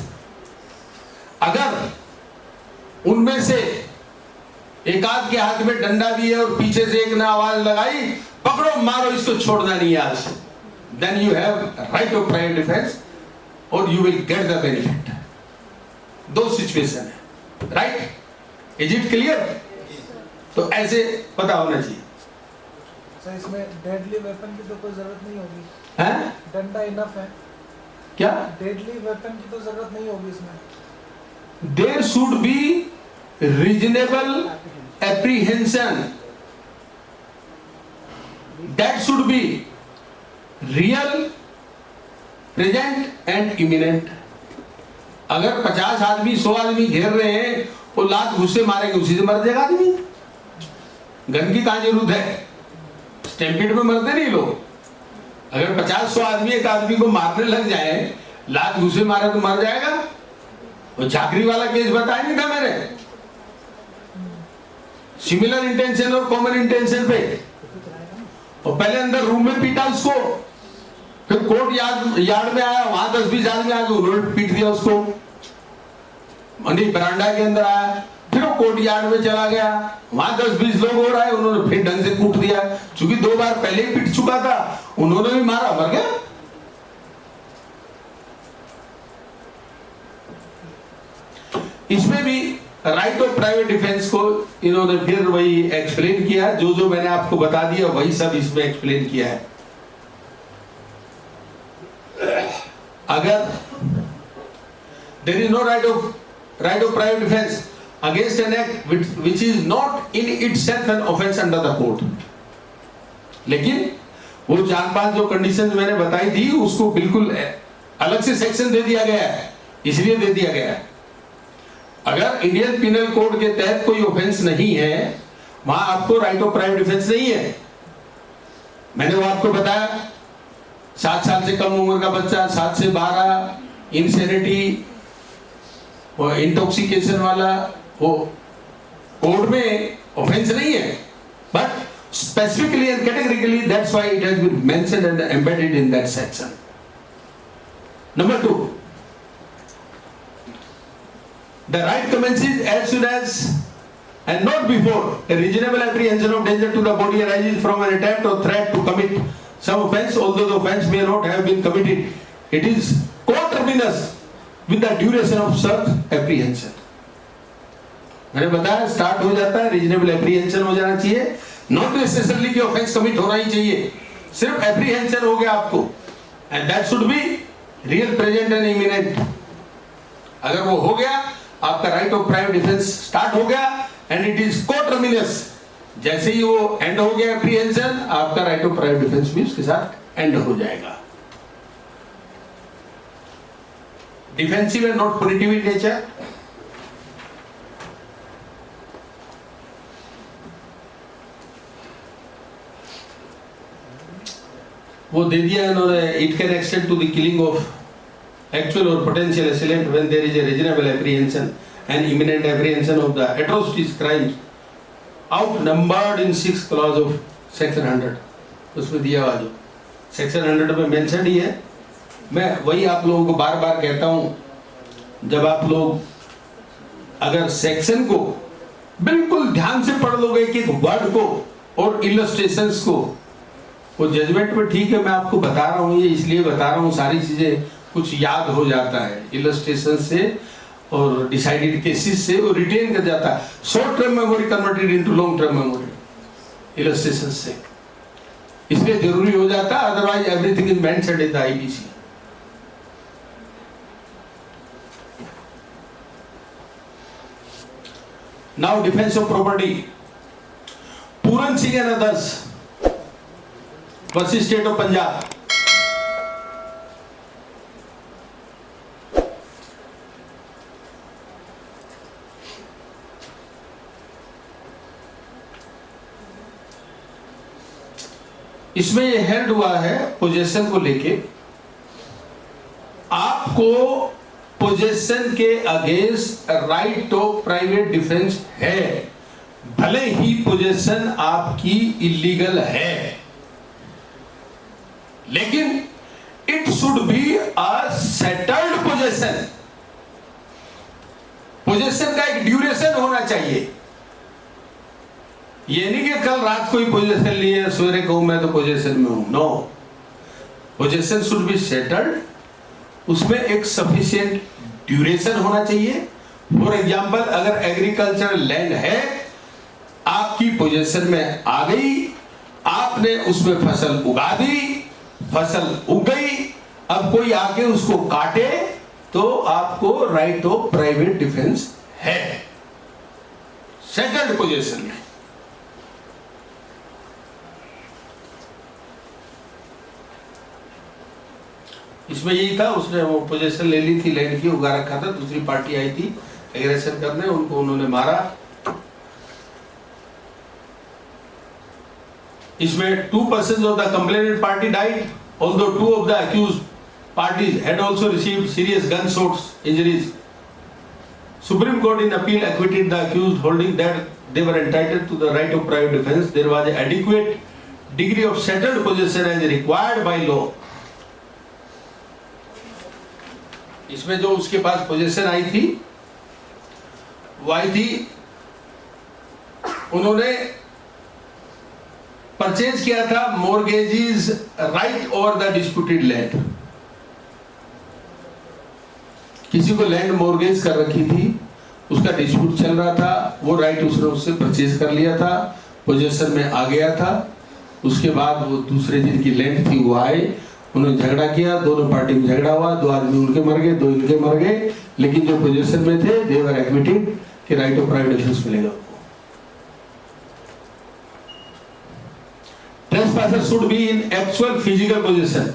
अगर उनमें से एक आध के हाथ में डंडा भी है और पीछे से एक ने आवाज लगाई पकड़ो मारो इसको छोड़ना नहीं है आज, then you have right of private defense or you will get the benefit. दो सिचुएशन है, राइट? Is it clear? तो ऐसे पता होना चाहिए. सर इसमें डेडली वेपन की तो कोई जरूरत नहीं होगी, हैं? डंडा इनफ है. क्या? डेडली वेपन की तो जरूरत नहीं होगी इसमें. There should be reasonable apprehension. That should be real, present and imminent. अगर 50 आदमी 100 आदमी घेर रहे हैं, वो लात घुसे मारेंगे, उसी से मर जाएगा आदमी. गन की कहां जरूरत है? स्टैम्पीड में मरते नहीं लोग. अगर 50-100 आदमी एक आदमी को मारने लग जाए, लात घुसे मारे तो मर जाएगा. वो झाकरी वाला केस बताया नहीं था मैंने, सिमिलर इंटेंशन और कॉमन इंटेंशन पे. और पहले अंदर रूम में पीटा उसको, फिर कोर्ट यार्ड में आया, वहां 10-20 आदमी आ गए, उन्होंने पीट दिया उसको. बरांडा के अंदर आया, फिर वो कोर्ट यार्ड में चला गया, वहां 10-20 लोग और आए, उन्होंने फिर ढंग से कूट दिया. चूंकि 2 बार पहले ही पीट चुका था, उन्होंने भी मारा, मर गया. इसमें भी राइट ऑफ प्राइवेट डिफेंस को इन्होंने फिर वही एक्सप्लेन किया. जो मैंने आपको बता दिया वही सब इसमें एक्सप्लेन किया है. अगर there is no right of private defense against an act which is not in itself an offense under the code. लेकिन वो 4-5 जो कंडीशंस मैंने बताई थी उसको बिल्कुल अलग से सेक्शन दे दिया गया है. इसलिए दे दिया गया है, अगर इंडियन पिनल कोड के तहत कोई ऑफेंस नहीं है, वहां आपको राइट ऑफ प्राइवेट डिफेंस नहीं है. मैंने वो आपको बताया, 7 साल से कम उम्र का बच्चा, 7 से 12, इंसेनिटी, वो इंटॉक्सिकेशन वाला, वो कोड में ऑफेंस नहीं है, but specifically and categorically that's why it has been mentioned and embedded in that section. Number 2, the right commences as soon as and not before a reasonable apprehension of danger to the body arises from an attempt or threat to commit some offense, although the offense may not have been committed. It is coterminous with the duration of such apprehension. मैंने बताया start हो जाता है, reasonable apprehension हो जाना चाहिए, not necessarily कि offence commit होना ही चाहिए, सिर्फ एप्रीहेंशन हो गया आपको, and that should be real, present and imminent. अगर वो हो गया, आपका right of private defence start हो गया, एंड इट इज कोटर्मिनस जैसे ही वो एंड हो गया एप्रीहेंशन, आपका राइट ऑफ प्राइवेट डिफेंस भी उसके साथ एंड हो जाएगा। Defensive and not punitive in nature. वो दे दिया इन्होंने, it can extend to the killing of actual or potential assailant when there is a reasonable apprehension and imminent apprehension of the atrocities crimes outnumbered in 6 clause of section 100। उसमें दिया हुआ जो section 100 में mention ही है। मैं वही आप लोगों को बार बार कहता हूं, जब आप लोग अगर सेक्शन को बिल्कुल ध्यान से पढ़ लोगे कि वर्ड को और इलस्ट्रेशंस को, वो जजमेंट में ठीक है, मैं आपको बता रहा हूँ, ये इसलिए बता रहा हूँ, सारी चीजें कुछ याद हो जाता है इलस्ट्रेशन से और डिसाइडेड केसेस से, वो रिटेन कर जाता है। Short term memory converted into long term memory illustration से, इसलिए जरूरी हो जाता है, otherwise everything is mentioned in the IPC. Now defence of property, Puran Singh and others versus state of Punjab. इसमें ये हेल्ड हुआ है पोजेशन को लेके, आपको पोजेशन के against right of private defence है, भले ही पोजेशन आपकी इलीगल है, लेकिन it should be a settled possession. Possession का एक ड्यूरेशन होना चाहिए। ये नहीं कि कल रात को ही पोजेशन लिए सवेरे कहूं मैं तो पोजेशन में हूं, no, possession should be settled, उसमें एक सफिशिएंट ड्यूरेशन होना चाहिए। फॉर एग्जाम्पल, अगर एग्रीकल्चरल लैंड है, आपकी पोजेशन में आ गई, आपने उसमें फसल उगा दी, फसल उग गई, अब कोई आके उसको काटे तो आपको राइट ऑफ प्राइवेट डिफेंस है सेटल्ड पोजीशन में। इसमें यही था, उसने वो पोजीशन ले ली थी, लैंड की उगा रखा था, दूसरी पार्टी आई थी एग्रेशन करने, उनको उन्होंने मारा। इसमें 2 persons of the complainant party died, although 2 of the accused parties had also received serious gunshot injuries. Supreme Court in appeal acquitted the accused, holding that they were entitled to the right of private defense. There was an adequate degree of settled possession as required by law. इसमें जो उसके पास position आई थी, वो आई थी, उन्होंने purchase किया था mortgagees right over the disputed land. किसी को लैंड मॉर्गेज कर रखी थी, उसका डिस्प्यूट चल रहा था, वो राइट उसने उससे परचेज कर लिया था, पोजीशन में आ गया था। उसके बाद वो दूसरे जिनकी लैंड थी वो आए, उन्होंने झगड़ा किया, दोनों पार्टी में झगड़ा हुआ, 2 आदमी उनके मर गए, 2 इनके मर गए, लेकिन जो पोजीशन में थे दे वर एक्विटेड कि राइट ऑफ प्राइवेट डिफेंस मिलेगा। Trespasser should be in actual physical possession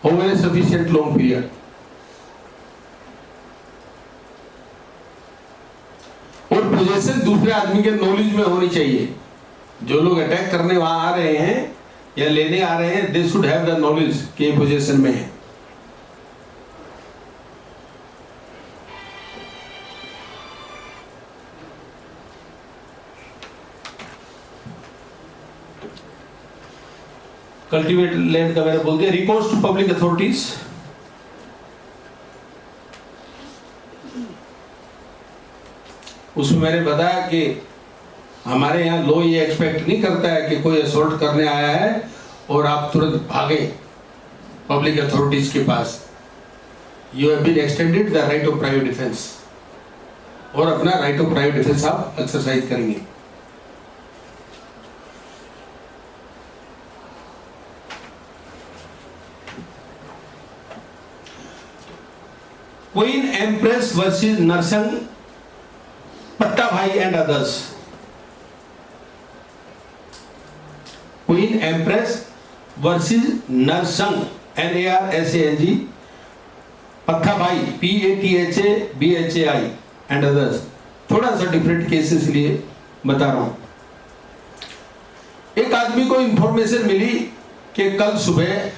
over a sufficient long period. और पोजेशन दूसरे आदमी के नॉलेज में होनी चाहिए। जो लोग अटैक करने वहां आ रहे हैं या लेने आ रहे हैं, they should have the knowledge कि पोजेशन में है। कल्टीवेट लैंड का मैंने बोल दिया। रिकोर्स टू पब्लिक अथॉरिटीज, उसमें मैंने बताया कि हमारे यहाँ लॉ ये एक्सपेक्ट नहीं करता है कि कोई असॉल्ट करने आया है और आप तुरंत भागे पब्लिक अथॉरिटीज के पास। You have been extended the right of private defence, और अपना राइट ऑफ प्राइवेट डिफेंस आप एक्सरसाइज करेंगे। Queen Empress versus Narsang Pattabhai and others. Queen Empress versus Narsang NARSANG, Pathabhai PATHABHAI and others. थोड़ा सा डिफरेंट केस इसलिए बता रहा हूं। एक आदमी को इंफॉर्मेशन मिली कि कल सुबह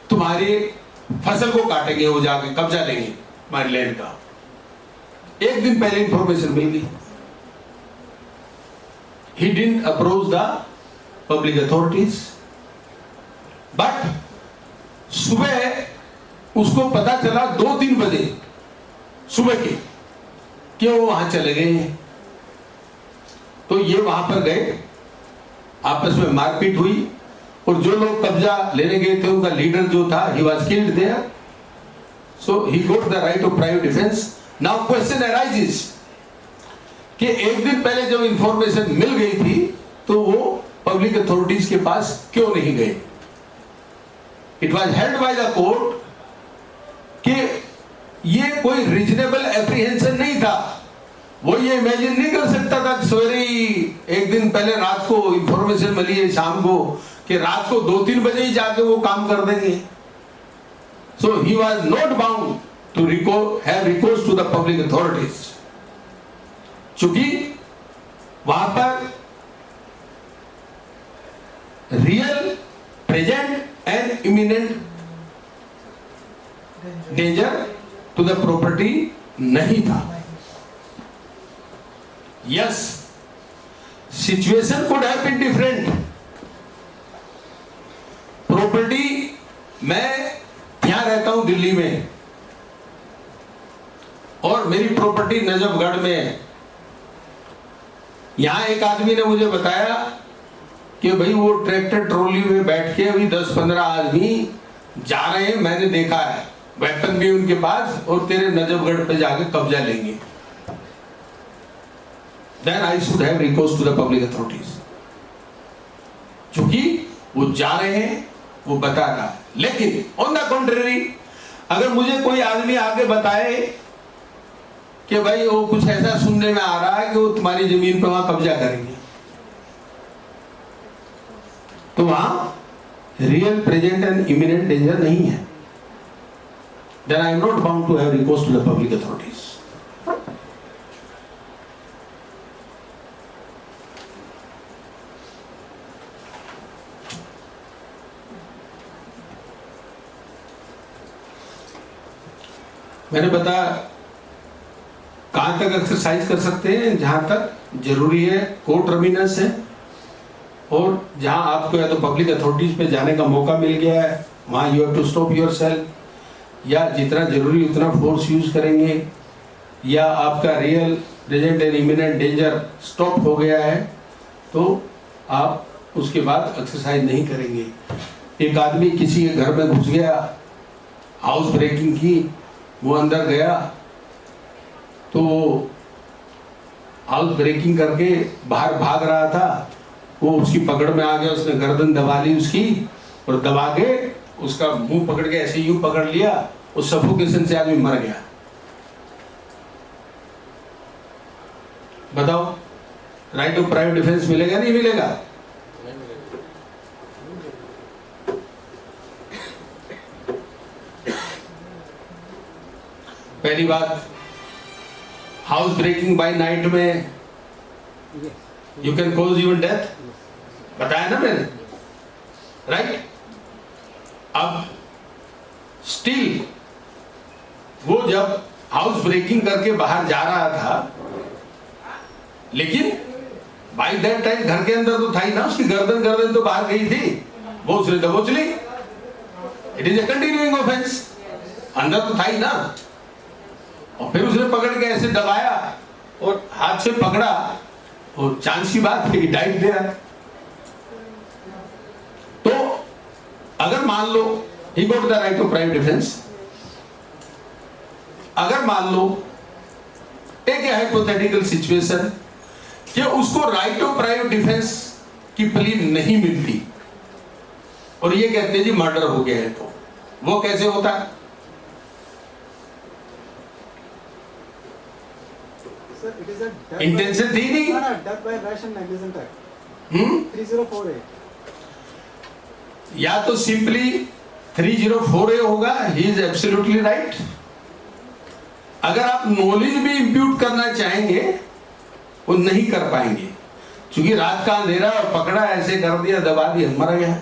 तुम्हारी फसल को काटेंगे, वो जाके कब्जा लेंगे तुम्हारी लैंड का। एक दिन पहले इंफॉर्मेशन मिल गई। He didn't approach the public authorities, but सुबह उसको पता चला 2-3 बजे सुबह के कि वो वहां चले गए हैं। तो ये वहां पर गए, आपस में मारपीट हुई और जो लोग कब्जा लेने गए थे उनका लीडर जो था, he was killed there, so he got the right of private defense. Now question arises कि एक दिन पहले जब इंफॉर्मेशन मिल गई थी तो वो पब्लिक अथॉरिटीज के पास क्यों नहीं गए? It was held by the court कि ये कोई रीजनेबल एप्रीहेंशन नहीं था। वो ये इमेजिन नहीं कर सकता था सवेरे ही एक दिन पहले रात को इंफॉर्मेशन मिली है शाम को कि रात को 2-3 बजे ही जाके वो काम कर देंगे। So he was not bound to have recourse to the public authorities, क्योंकि वहां पर real, present and imminent danger to the property नहीं था। Yes, situation could have been different. Property, मैं यहां रहता हूं दिल्ली में और मेरी प्रॉपर्टी नजफगढ़ में है। यहां एक आदमी ने मुझे बताया कि भाई वो ट्रैक्टर ट्रॉली में बैठ के अभी 10-15 आदमी जा रहे हैं, मैंने देखा है, वेपन भी उनके पास, और तेरे नजफगढ़ पे जाके कब्जा लेंगे। Then I should have recourse to the public authorities, क्योंकि वो जा रहे हैं, वो बता रहा है। लेकिन ऑन द कॉन्ट्रेरी, अगर मुझे कोई आदमी आगे बताए कि भाई वो कुछ ऐसा सुनने में आ रहा है कि वो तुम्हारी जमीन पे वहां कब्जा करेंगे, तो वहां real, present and imminent danger नहीं है। Then I am not bound to have recourse to the public authorities. मैंने बताया कहां तक एक्सरसाइज कर सकते हैं, जहां तक जरूरी है, कोर्ट रमीनेंस है, और जहां आपको या तो पब्लिक अथॉरिटीज पे जाने का मौका मिल गया है वहां you have to stop yourself, या जितना जरूरी उतना फोर्स यूज करेंगे, या आपका real, present and imminent danger stop हो गया है तो आप उसके बाद एक्सरसाइज नहीं करेंगे। एक आदमी किसी के घर में घुस गया, हाउस ब्रेकिंग की, वो अंदर गया तो हाउस ब्रेकिंग करके बाहर भाग रहा था, वो उसकी पकड़ में आ गया, उसने गर्दन दबा ली उसकी, और दबा के उसका मुंह पकड़ के ऐसे यूं पकड़ लिया, उस सफोकेशन से आदमी मर गया। बताओ, राइट ऑफ प्राइवेट डिफेंस मिलेगा नहीं मिलेगा? पहली बात, हाउस ब्रेकिंग बाय नाइट में you can cause even death, बताया ना मैंने, राइट? अब स्टिल वो जब हाउस ब्रेकिंग करके बाहर जा रहा था, लेकिन बाय दैट टाइम घर के अंदर तो था ही ना, उसकी गर्दन तो बाहर गई थी, वो उसने दबोच ली। It is a continuing offence, अंदर तो था ही ना। और फिर उसने पकड़ के ऐसे दबाया और हाथ से पकड़ा, और चांस की बात है कि डाइट दे रहा। तो अगर मान लो he got the right to private defence, अगर मान लो टेक ए हाइपोथेटिकल सिचुएशन कि उसको राइट टू प्राइवेट डिफेंस की प्ली नहीं मिलती और ये कहते हैं जी मर्डर हो गया है, तो वो कैसे होता है? इंटेंशन थी नहीं, death by rash and negligent act. 304 है। या तो सिंपली 304A होगा, ही इज एब्सोल्युटली राइट। अगर आप नॉलेज भी इंप्यूट करना चाहेंगे वो नहीं कर पाएंगे, क्योंकि रात का अंधेरा और पकड़ा, ऐसे कर दिया, दबा दिया, मर गया।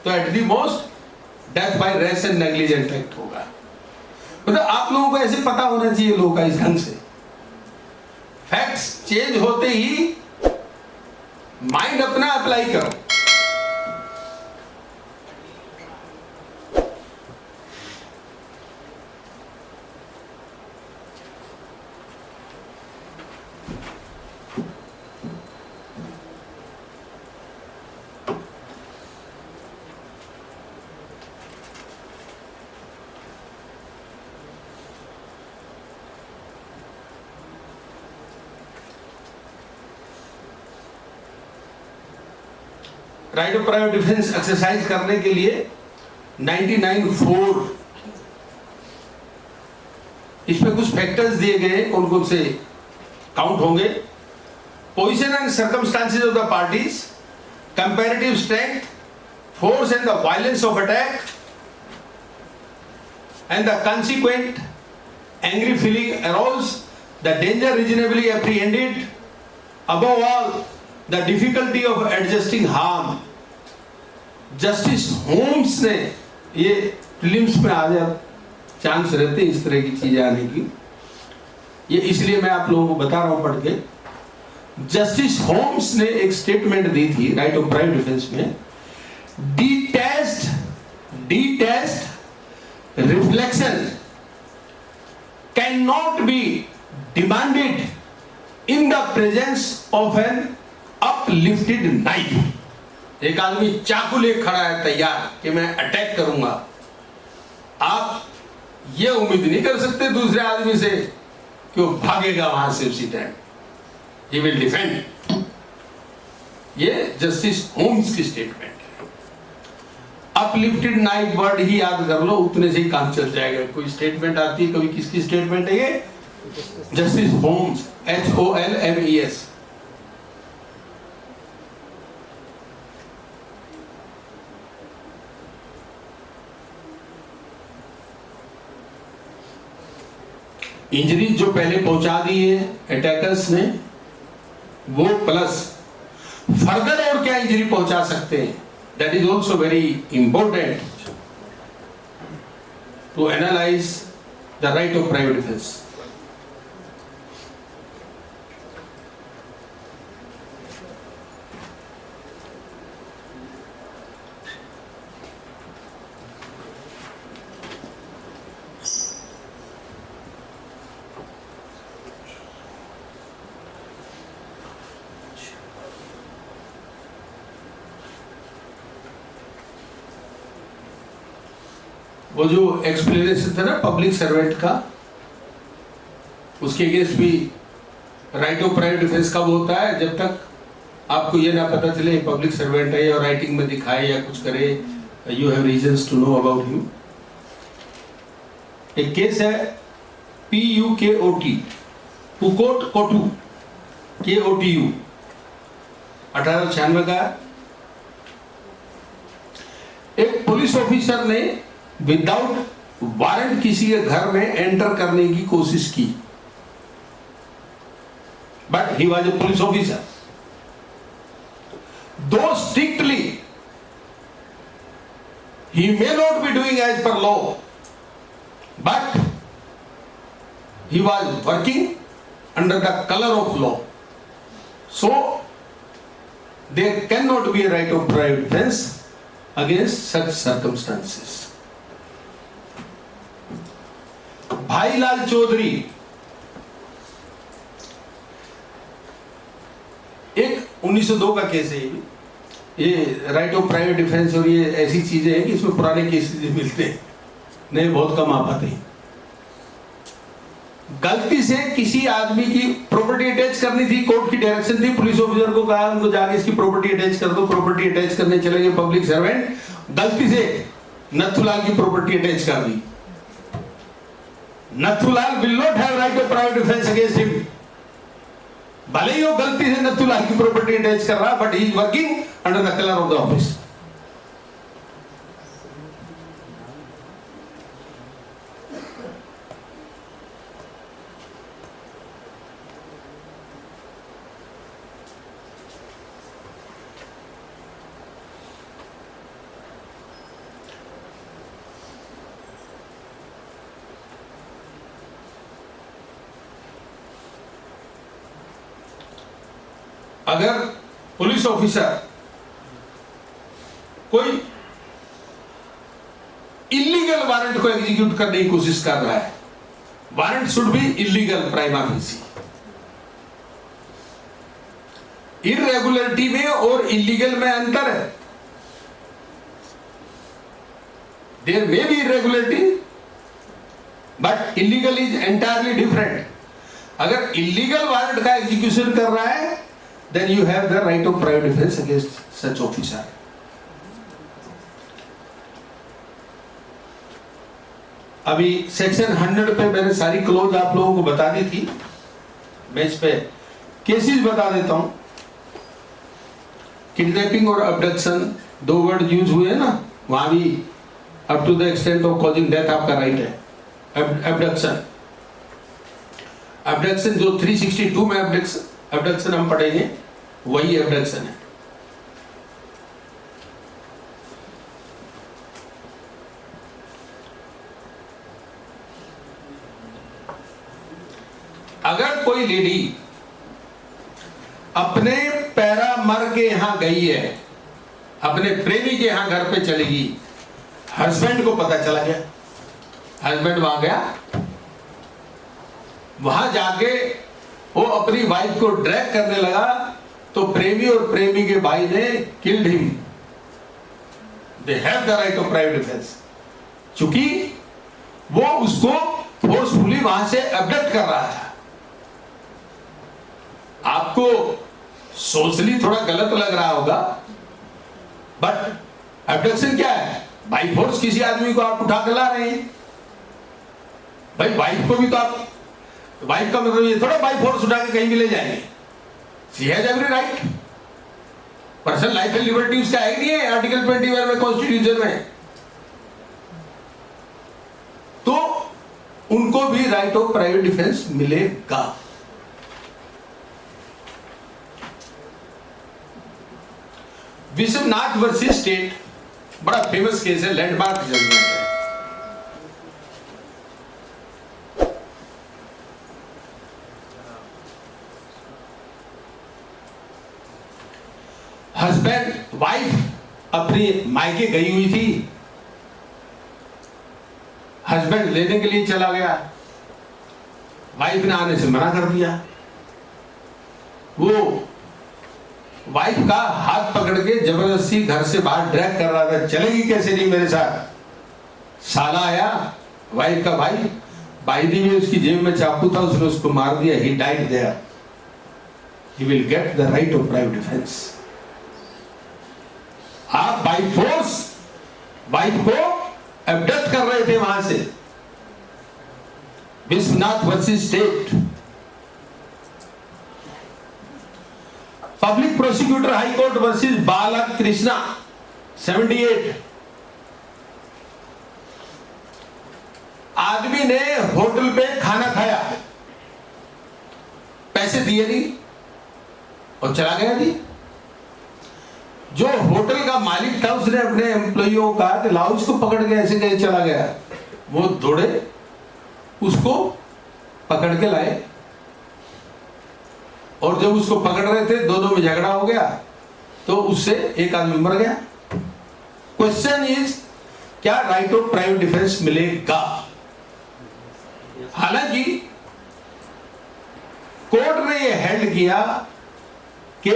तो at the most death by रेश एंड नेग्लिजेंट एक्ट होगा। मतलब आप लोगों को ऐसे पता होना चाहिए लोगों का इस ढंग से। फैक्ट्स चेंज होते ही माइंड अपना अप्लाई करो। Right of private defence exercise करने के लिए 99(4) इसमें कुछ फैक्टर्स दिए गए हैं, कौन कौन से काउंट होंगे। Position and circumstances of the parties, comparative strength, force and the violence of attack and the consequent angry feeling arouse, the danger reasonably apprehended, above all the difficulty of adjusting harm. Justice Holmes ने, ये prelims में आ जाए chance रहते इस तरह की चीजें आने की, ये इसलिए मैं आप लोगों को बता रहा हूं पढ़ के। जस्टिस होम्स ने एक स्टेटमेंट दी थी राइट ऑफ प्राइवेट डिफेंस में, detached reflection cannot be demanded in the presence of an uplifted knife। एक आदमी चाकू ले खड़ा है तैयार कि मैं अटैक करूंगा, आप ये उम्मीद नहीं कर सकते दूसरे आदमी से कि वो भागेगा वहां से उसी टाइम, ही विल डिफेंड। ये जस्टिस होम्स की स्टेटमेंट है। अपलिफ्टेड नाइफ वर्ड ही याद कर लो, उतने से ही काम चल जाएगा। कोई स्टेटमेंट आती है कभी, किसकी स्टेटमेंट है ये? Justice Holmes, HOLMES। इंजरी जो पहले पहुंचा दी है अटैकर्स ने, वो प्लस फर्दर और क्या इंजरी पहुंचा सकते हैं, that is also very important to analyse the right of private defence. वो जो एक्सप्लेनेशन था ना पब्लिक सर्वेंट का, उसके अगेंस्ट भी राइट ऑफ प्राइवेट डिफेंस कब होता है? जब तक आपको ये ना पता चले पब्लिक सर्वेंट है और राइटिंग में दिखाए या कुछ करे, you have reasons to know about you. एक केस है PUKOT, पुकोट कोटू, KOTU, 1896 का। एक पुलिस ऑफिसर ने विदाउट वारंट किसी के घर में एंटर करने की कोशिश की, but he was a police officer. Though strictly he may not be doing as per law, but he was working under the color of law, so there cannot be a right of private defense against such circumstances। Bhailal Chaudhary, एक 1902 का case है ये right of private defence, और ये ऐसी चीजें हैं कि इसमें पुराने केसेस मिलते हैं, नए बहुत कम आ पाते हैं। गलती से किसी आदमी की प्रॉपर्टी अटैच करनी थी, कोर्ट की डायरेक्शन थी, पुलिस ऑफिसर को कहा उनको जाके इसकी प्रॉपर्टी अटैच कर दो। प्रॉपर्टी अटैच करने चले गए पब्लिक सर्वेंट, गलती से नथुलाल की प्रॉपर्टी अटैच कर दी। Nathulal will not have right of private defense against him, भले ही वो गलती से नथुलाल की प्रॉपर्टी अटैच कर रहा, but he is working under the colour of the office. अगर पुलिस ऑफिसर कोई इलीगल वारंट को एग्जीक्यूट करने की कोशिश कर रहा है, warrant should be illegal prima facie. Irregularity में और इलीगल में अंतर है। There may be irregularity but illegal is entirely different. अगर इलीगल वारंट का एग्जीक्यूशन कर रहा है, then you have the right of private defense against such officer. अभी सेक्शन 100 पे मैंने सारी क्लोज आप लोगों को बता दी थी, मैं इस पे केसेस बता देता हूं। किडनैपिंग और अबडक्शन दो वर्ड यूज हुए ना, वहां भी up to the extent of causing death आपका राइट है। अबडक्शन अबडक्शन जो 362 में अबडक्शन हम पढ़ेंगे, वही अबडक्शन है। अगर कोई लेडी अपने पैरामर के यहां गई है, अपने प्रेमी के यहां घर पे चलेगी, हस्बैंड को पता चला गया, हस्बैंड वहां गया, वहां जाके वो अपनी वाइफ को ड्रैग करने लगा, तो प्रेमी और प्रेमी के भाई ने killed him. They have the right of private defence, क्योंकि वो उसको फोर्सफुली वहां से अबडक्ट कर रहा था। आपको सोशली थोड़ा गलत लग रहा होगा, बट अबडक्शन क्या है? बाई फोर्स किसी आदमी को आप उठा के ला रहे हैं। भाई वाइफ को भी तो आप, वाइफ का मतलब ये थोड़ा बाई फोर्स उठा के कहीं भी ले जाएंगे। She has every right. Personal life and liberty उसका है नहीं है आर्टिकल 21 में कॉन्स्टिट्यूशन में, तो उनको भी राइट ऑफ प्राइवेट डिफेंस मिलेगा। विश्वनाथ वर्सेस स्टेट बड़ा फेमस केस है, लैंडमार्क जजमेंट है। हस्बैंड, वाइफ अपनी मायके गई हुई थी, हस्बैंड लेने के लिए चला गया, वाइफ ने आने से मना कर दिया। वो वाइफ का हाथ पकड़ के जबरदस्ती घर से बाहर ड्रैग कर रहा था, चलेगी कैसे नहीं मेरे साथ। साला आया, वाइफ का भाई, बाइदी में उसकी जेब में चाकू था, उसने उसको मार दिया। He died there. He will get the right of private defence. आप बाई फोर्स वाइफ को अबडक्ट कर रहे थे वहां से। Vishwanath versus state. Public prosecutor high court versus Balakrishna 78। आदमी ने होटल पे खाना खाया, पैसे दिए नहीं और चला गया जी। जो होटल का मालिक था उसने अपने एम्प्लॉइयों का कहा कि लाओ इसको पकड़ के, ऐसे कैसे चला गया। वो दौड़े, उसको पकड़ के लाए, और जब उसको पकड़ रहे थे दोनों में झगड़ा हो गया, तो उससे एक आदमी मर गया। क्वेश्चन इज, क्या राइट ऑफ प्राइवेट डिफेंस मिलेगा? हालांकि कोर्ट ने यह हेल्ड किया कि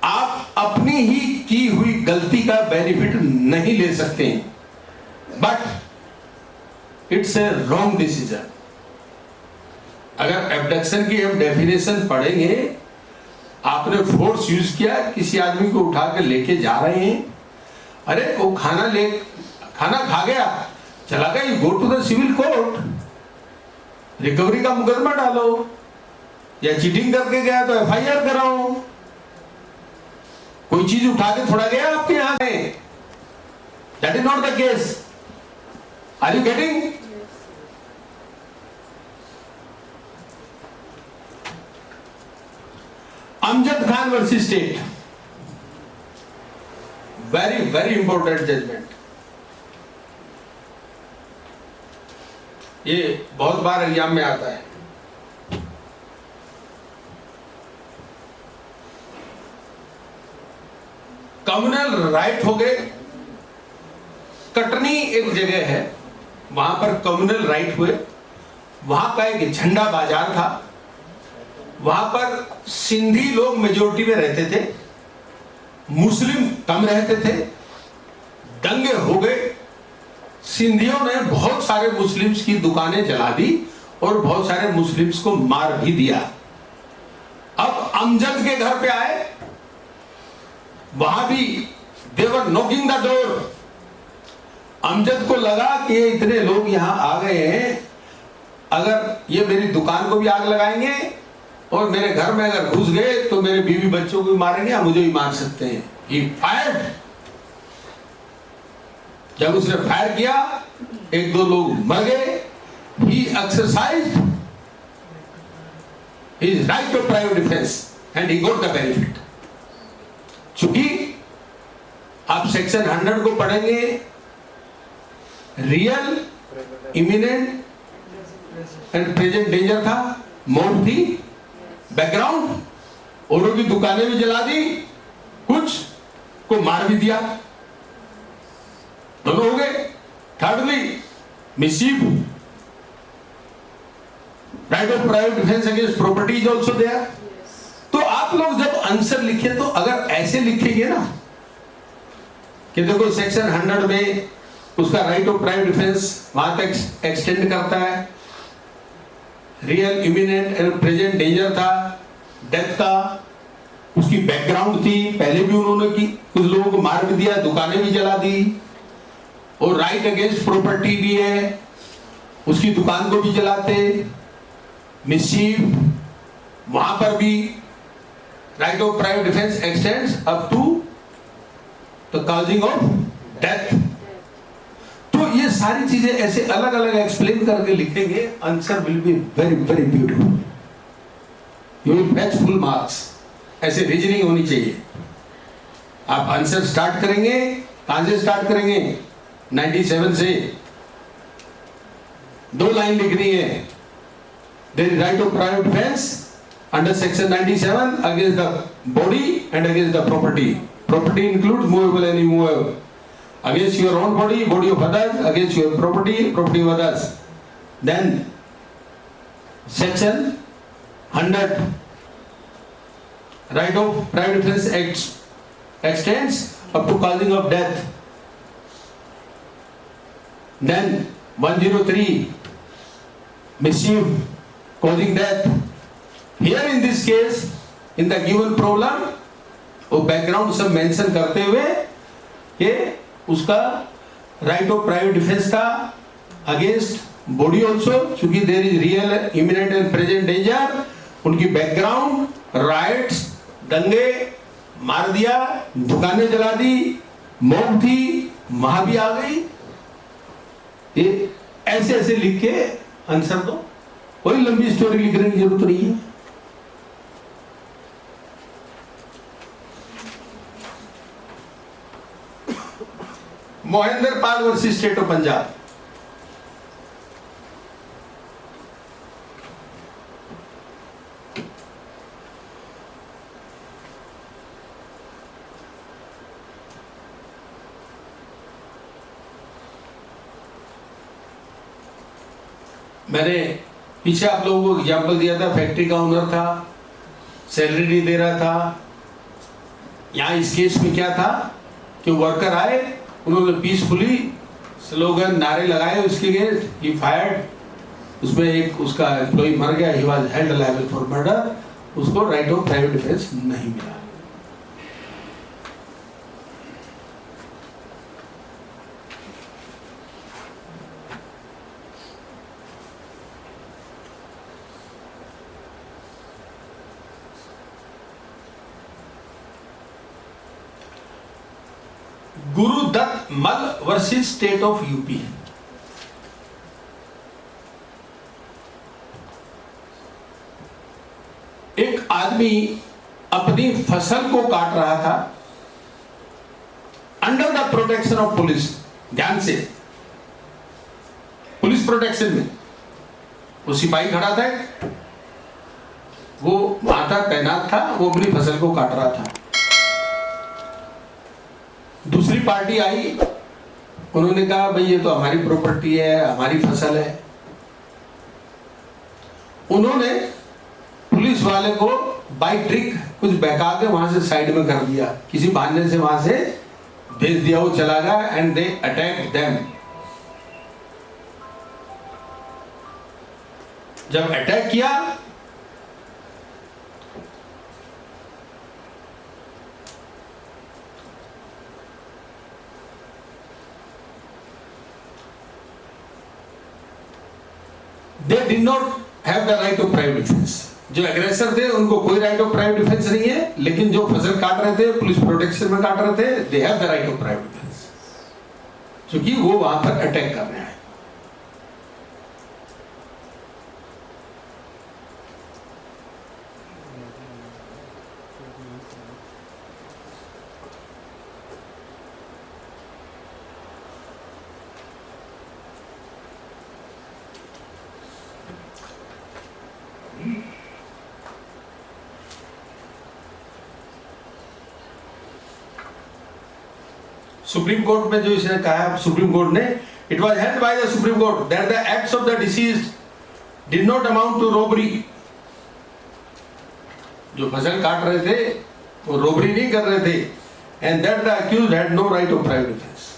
आप अपनी ही की हुई गलती का बेनिफिट नहीं ले सकते हैं, but it's a wrong decision. अगर एब्डक्शन की हम डेफिनेशन पढ़ेंगे, आपने फोर्स यूज किया, किसी आदमी को उठा के लेके जा रहे हैं, अरे वो खाना खा गया, चला गया, you go to the civil court, recovery का मुकदमा डालो। या चीटिंग करके गया तो एफआईआर कराओ। कोई चीज उठा के थोड़ा गया आपके यहां से, that is not the case. Are you getting? Amjad Khan versus state, very very important judgment. ये बहुत बार एग्जाम में आता है। कम्युनल राइट हो गए। कटनी एक जगह है, वहां पर कम्युनल राइट हुए। वहां का एक झंडा बाजार था, वहां पर सिंधी लोग मेजोरिटी में रहते थे, मुस्लिम कम रहते थे। दंगे हो गए, सिंधियों ने बहुत सारे मुस्लिम्स की दुकानें जला दी और बहुत सारे मुस्लिम्स को मार भी दिया। अब अमजद के घर पे आए, वहां भी देवर नॉकिंग द डोर। अमजद को लगा कि ये इतने लोग यहां आ गए हैं, अगर ये मेरी दुकान को भी आग लगाएंगे और मेरे घर में अगर घुस गए तो मेरे बीवी बच्चों को भी मारेंगे या मुझे भी मार सकते हैं। He fired। जब उसने फायर किया, एक दो लोग मर गए। He exercised his right of private defense and he got the benefit। चूंकि आप सेक्शन 100 को पढ़ेंगे, real, imminent and present danger था, मौत थी, बैकग्राउंड, औरों की दुकानें भी जला दी, कुछ को मार भी दिया, दोनों हो गए। Thirdly mischief, right of private defence against property is also there. तो आप लोग जब आंसर लिखे तो अगर ऐसे लिखेंगे ना कि देखो सेक्शन 100 में उसका राइट ऑफ प्राइवेट डिफेंस वहां तक एक्सटेंड करता है, real, imminent and present danger था, डेथ का, उसकी बैकग्राउंड थी, पहले भी उन्होंने की कुछ लोगों को मार भी दिया, दुकानें भी जला दी, और राइट अगेंस्ट प्रॉपर्टी भी है, उसकी दुकान को भी जलाते, मिसचीफ, वहां पर भी right of private defence extends up to the causing of death. तो ये सारी चीजें ऐसे अलग अलग एक्सप्लेन करके लिखेंगे, answer will be very very beautiful, you will fetch full marks. ऐसे रीजनिंग होनी चाहिए। आप आंसर स्टार्ट करेंगे, कहां से स्टार्ट करेंगे? 97 से 2 लाइन लिखनी है। There is right of private defence under section 97 against the body and against the property. Property includes movable and immovable. Against your own body, body of others, against your property, property of others. Then section 100, right of private defense extends up to causing of death. Then 103, mischief causing death. Here in this case, in the given problem, वो background सब mention करते हुए ये उसका right of private defence था against body also, क्योंकि there is real, imminent and present danger. उनकी background, riots, दंगे, मार दिया, दुकानें जला दी, मौत थी, वहां भी आ गई। ये ऐसे ऐसे लिख के आंसर दो, कोई लंबी स्टोरी लिखने की जरूरत नहीं है। मोहिंदर पाल वर्सेस स्टेट ऑफ पंजाब। मैंने पीछे आप लोगों को एग्जाम्पल दिया था, फैक्ट्री का ओनर था, सैलरी नहीं दे रहा था। यहां इस केस में क्या था कि वर्कर आए, उन्होंने पीसफुली स्लोगन, नारे लगाए उसके अगेंस्ट, ही फायर्ड। उसमें एक उसका एम्प्लॉय मर गया, ही was held liable for murder. उसको राइट ऑफ प्राइवेट डिफेंस नहीं मिला। गुरुदत्त मल वर्सेस स्टेट ऑफ यूपी। एक आदमी अपनी फसल को काट रहा था under the protection of police. ध्यान से, पुलिस प्रोटेक्शन में वो सिपाही खड़ा था, वो माता तैनात था, वो अपनी फसल को काट रहा था। दूसरी पार्टी आई, उन्होंने कहा भाई ये तो हमारी प्रॉपर्टी है, हमारी फसल है। उन्होंने पुलिस वाले को बाई ट्रिक कुछ बहका के वहां से साइड में कर दिया, किसी बहाने से वहां से भेज दिया, वो चला गया एंड दे अटैक देम। जब अटैक किया they did not have the right of private defence. जो एग्रेसर थे उनको कोई राइट ऑफ प्राइवेट डिफेंस नहीं है, लेकिन जो फसल काट रहे थे पुलिस प्रोटेक्शन में काट रहे थे, they have the right of private defence, क्योंकि वो वहां पर अटैक कर रहे हैं। सुप्रीम कोर्ट में जो इसने कहा, सुप्रीम कोर्ट ने, it was held by the supreme court that the acts of the deceased did not amount to robbery. जो फसल काट रहे थे वो रॉबरी नहीं कर रहे थे, and that the accused had no right of private defence.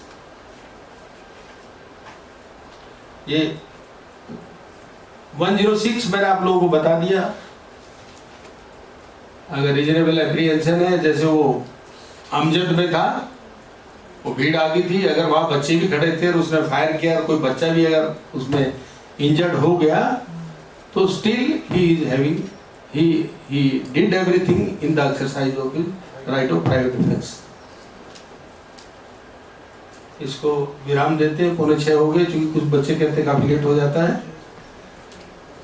ये 106 मैंने आप लोगों को बता दिया। अगर रीजनेबल एप्रीहेंशन है, जैसे वो अमजद में था, वो भीड़ आ गई थी, अगर वहां बच्चे भी खड़े थे और उसने फायर किया और कोई बच्चा भी अगर उसमें इंजर्ड हो गया, तो still he is having, he did everything in the exercise of his right of private defence. इसको विराम देते हैं, 5:45 हो गए, क्योंकि कुछ बच्चे कहते काफी लेट हो जाता है।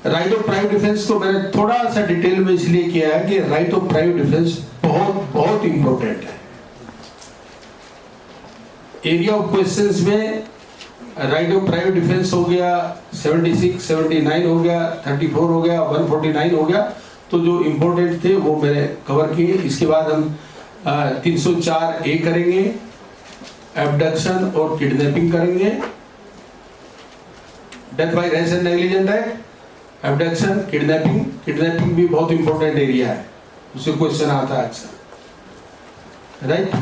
राइट ऑफ प्राइवेट डिफेंस को मैंने थोड़ा सा डिटेल में इसलिए किया है कि राइट ऑफ प्राइवेट डिफेंस बहुत बहुत इंपॉर्टेंट है। एरिया ऑफ क्वेश्चंस में राइट ऑफ प्राइवेट डिफेंस हो गया, 76, 79 हो गया, 34 हो गया, 149 हो गया, तो जो इंपॉर्टेंट थे वो मैंने कवर किए। इसके बाद हम 304A करेंगे, एब्डक्शन और किडनैपिंग करेंगे। Death by rash and negligent act, abduction, kidnapping भी बहुत इंपॉर्टेंट एरिया है, उससे क्वेश्चन आता है अक्सर, राइट।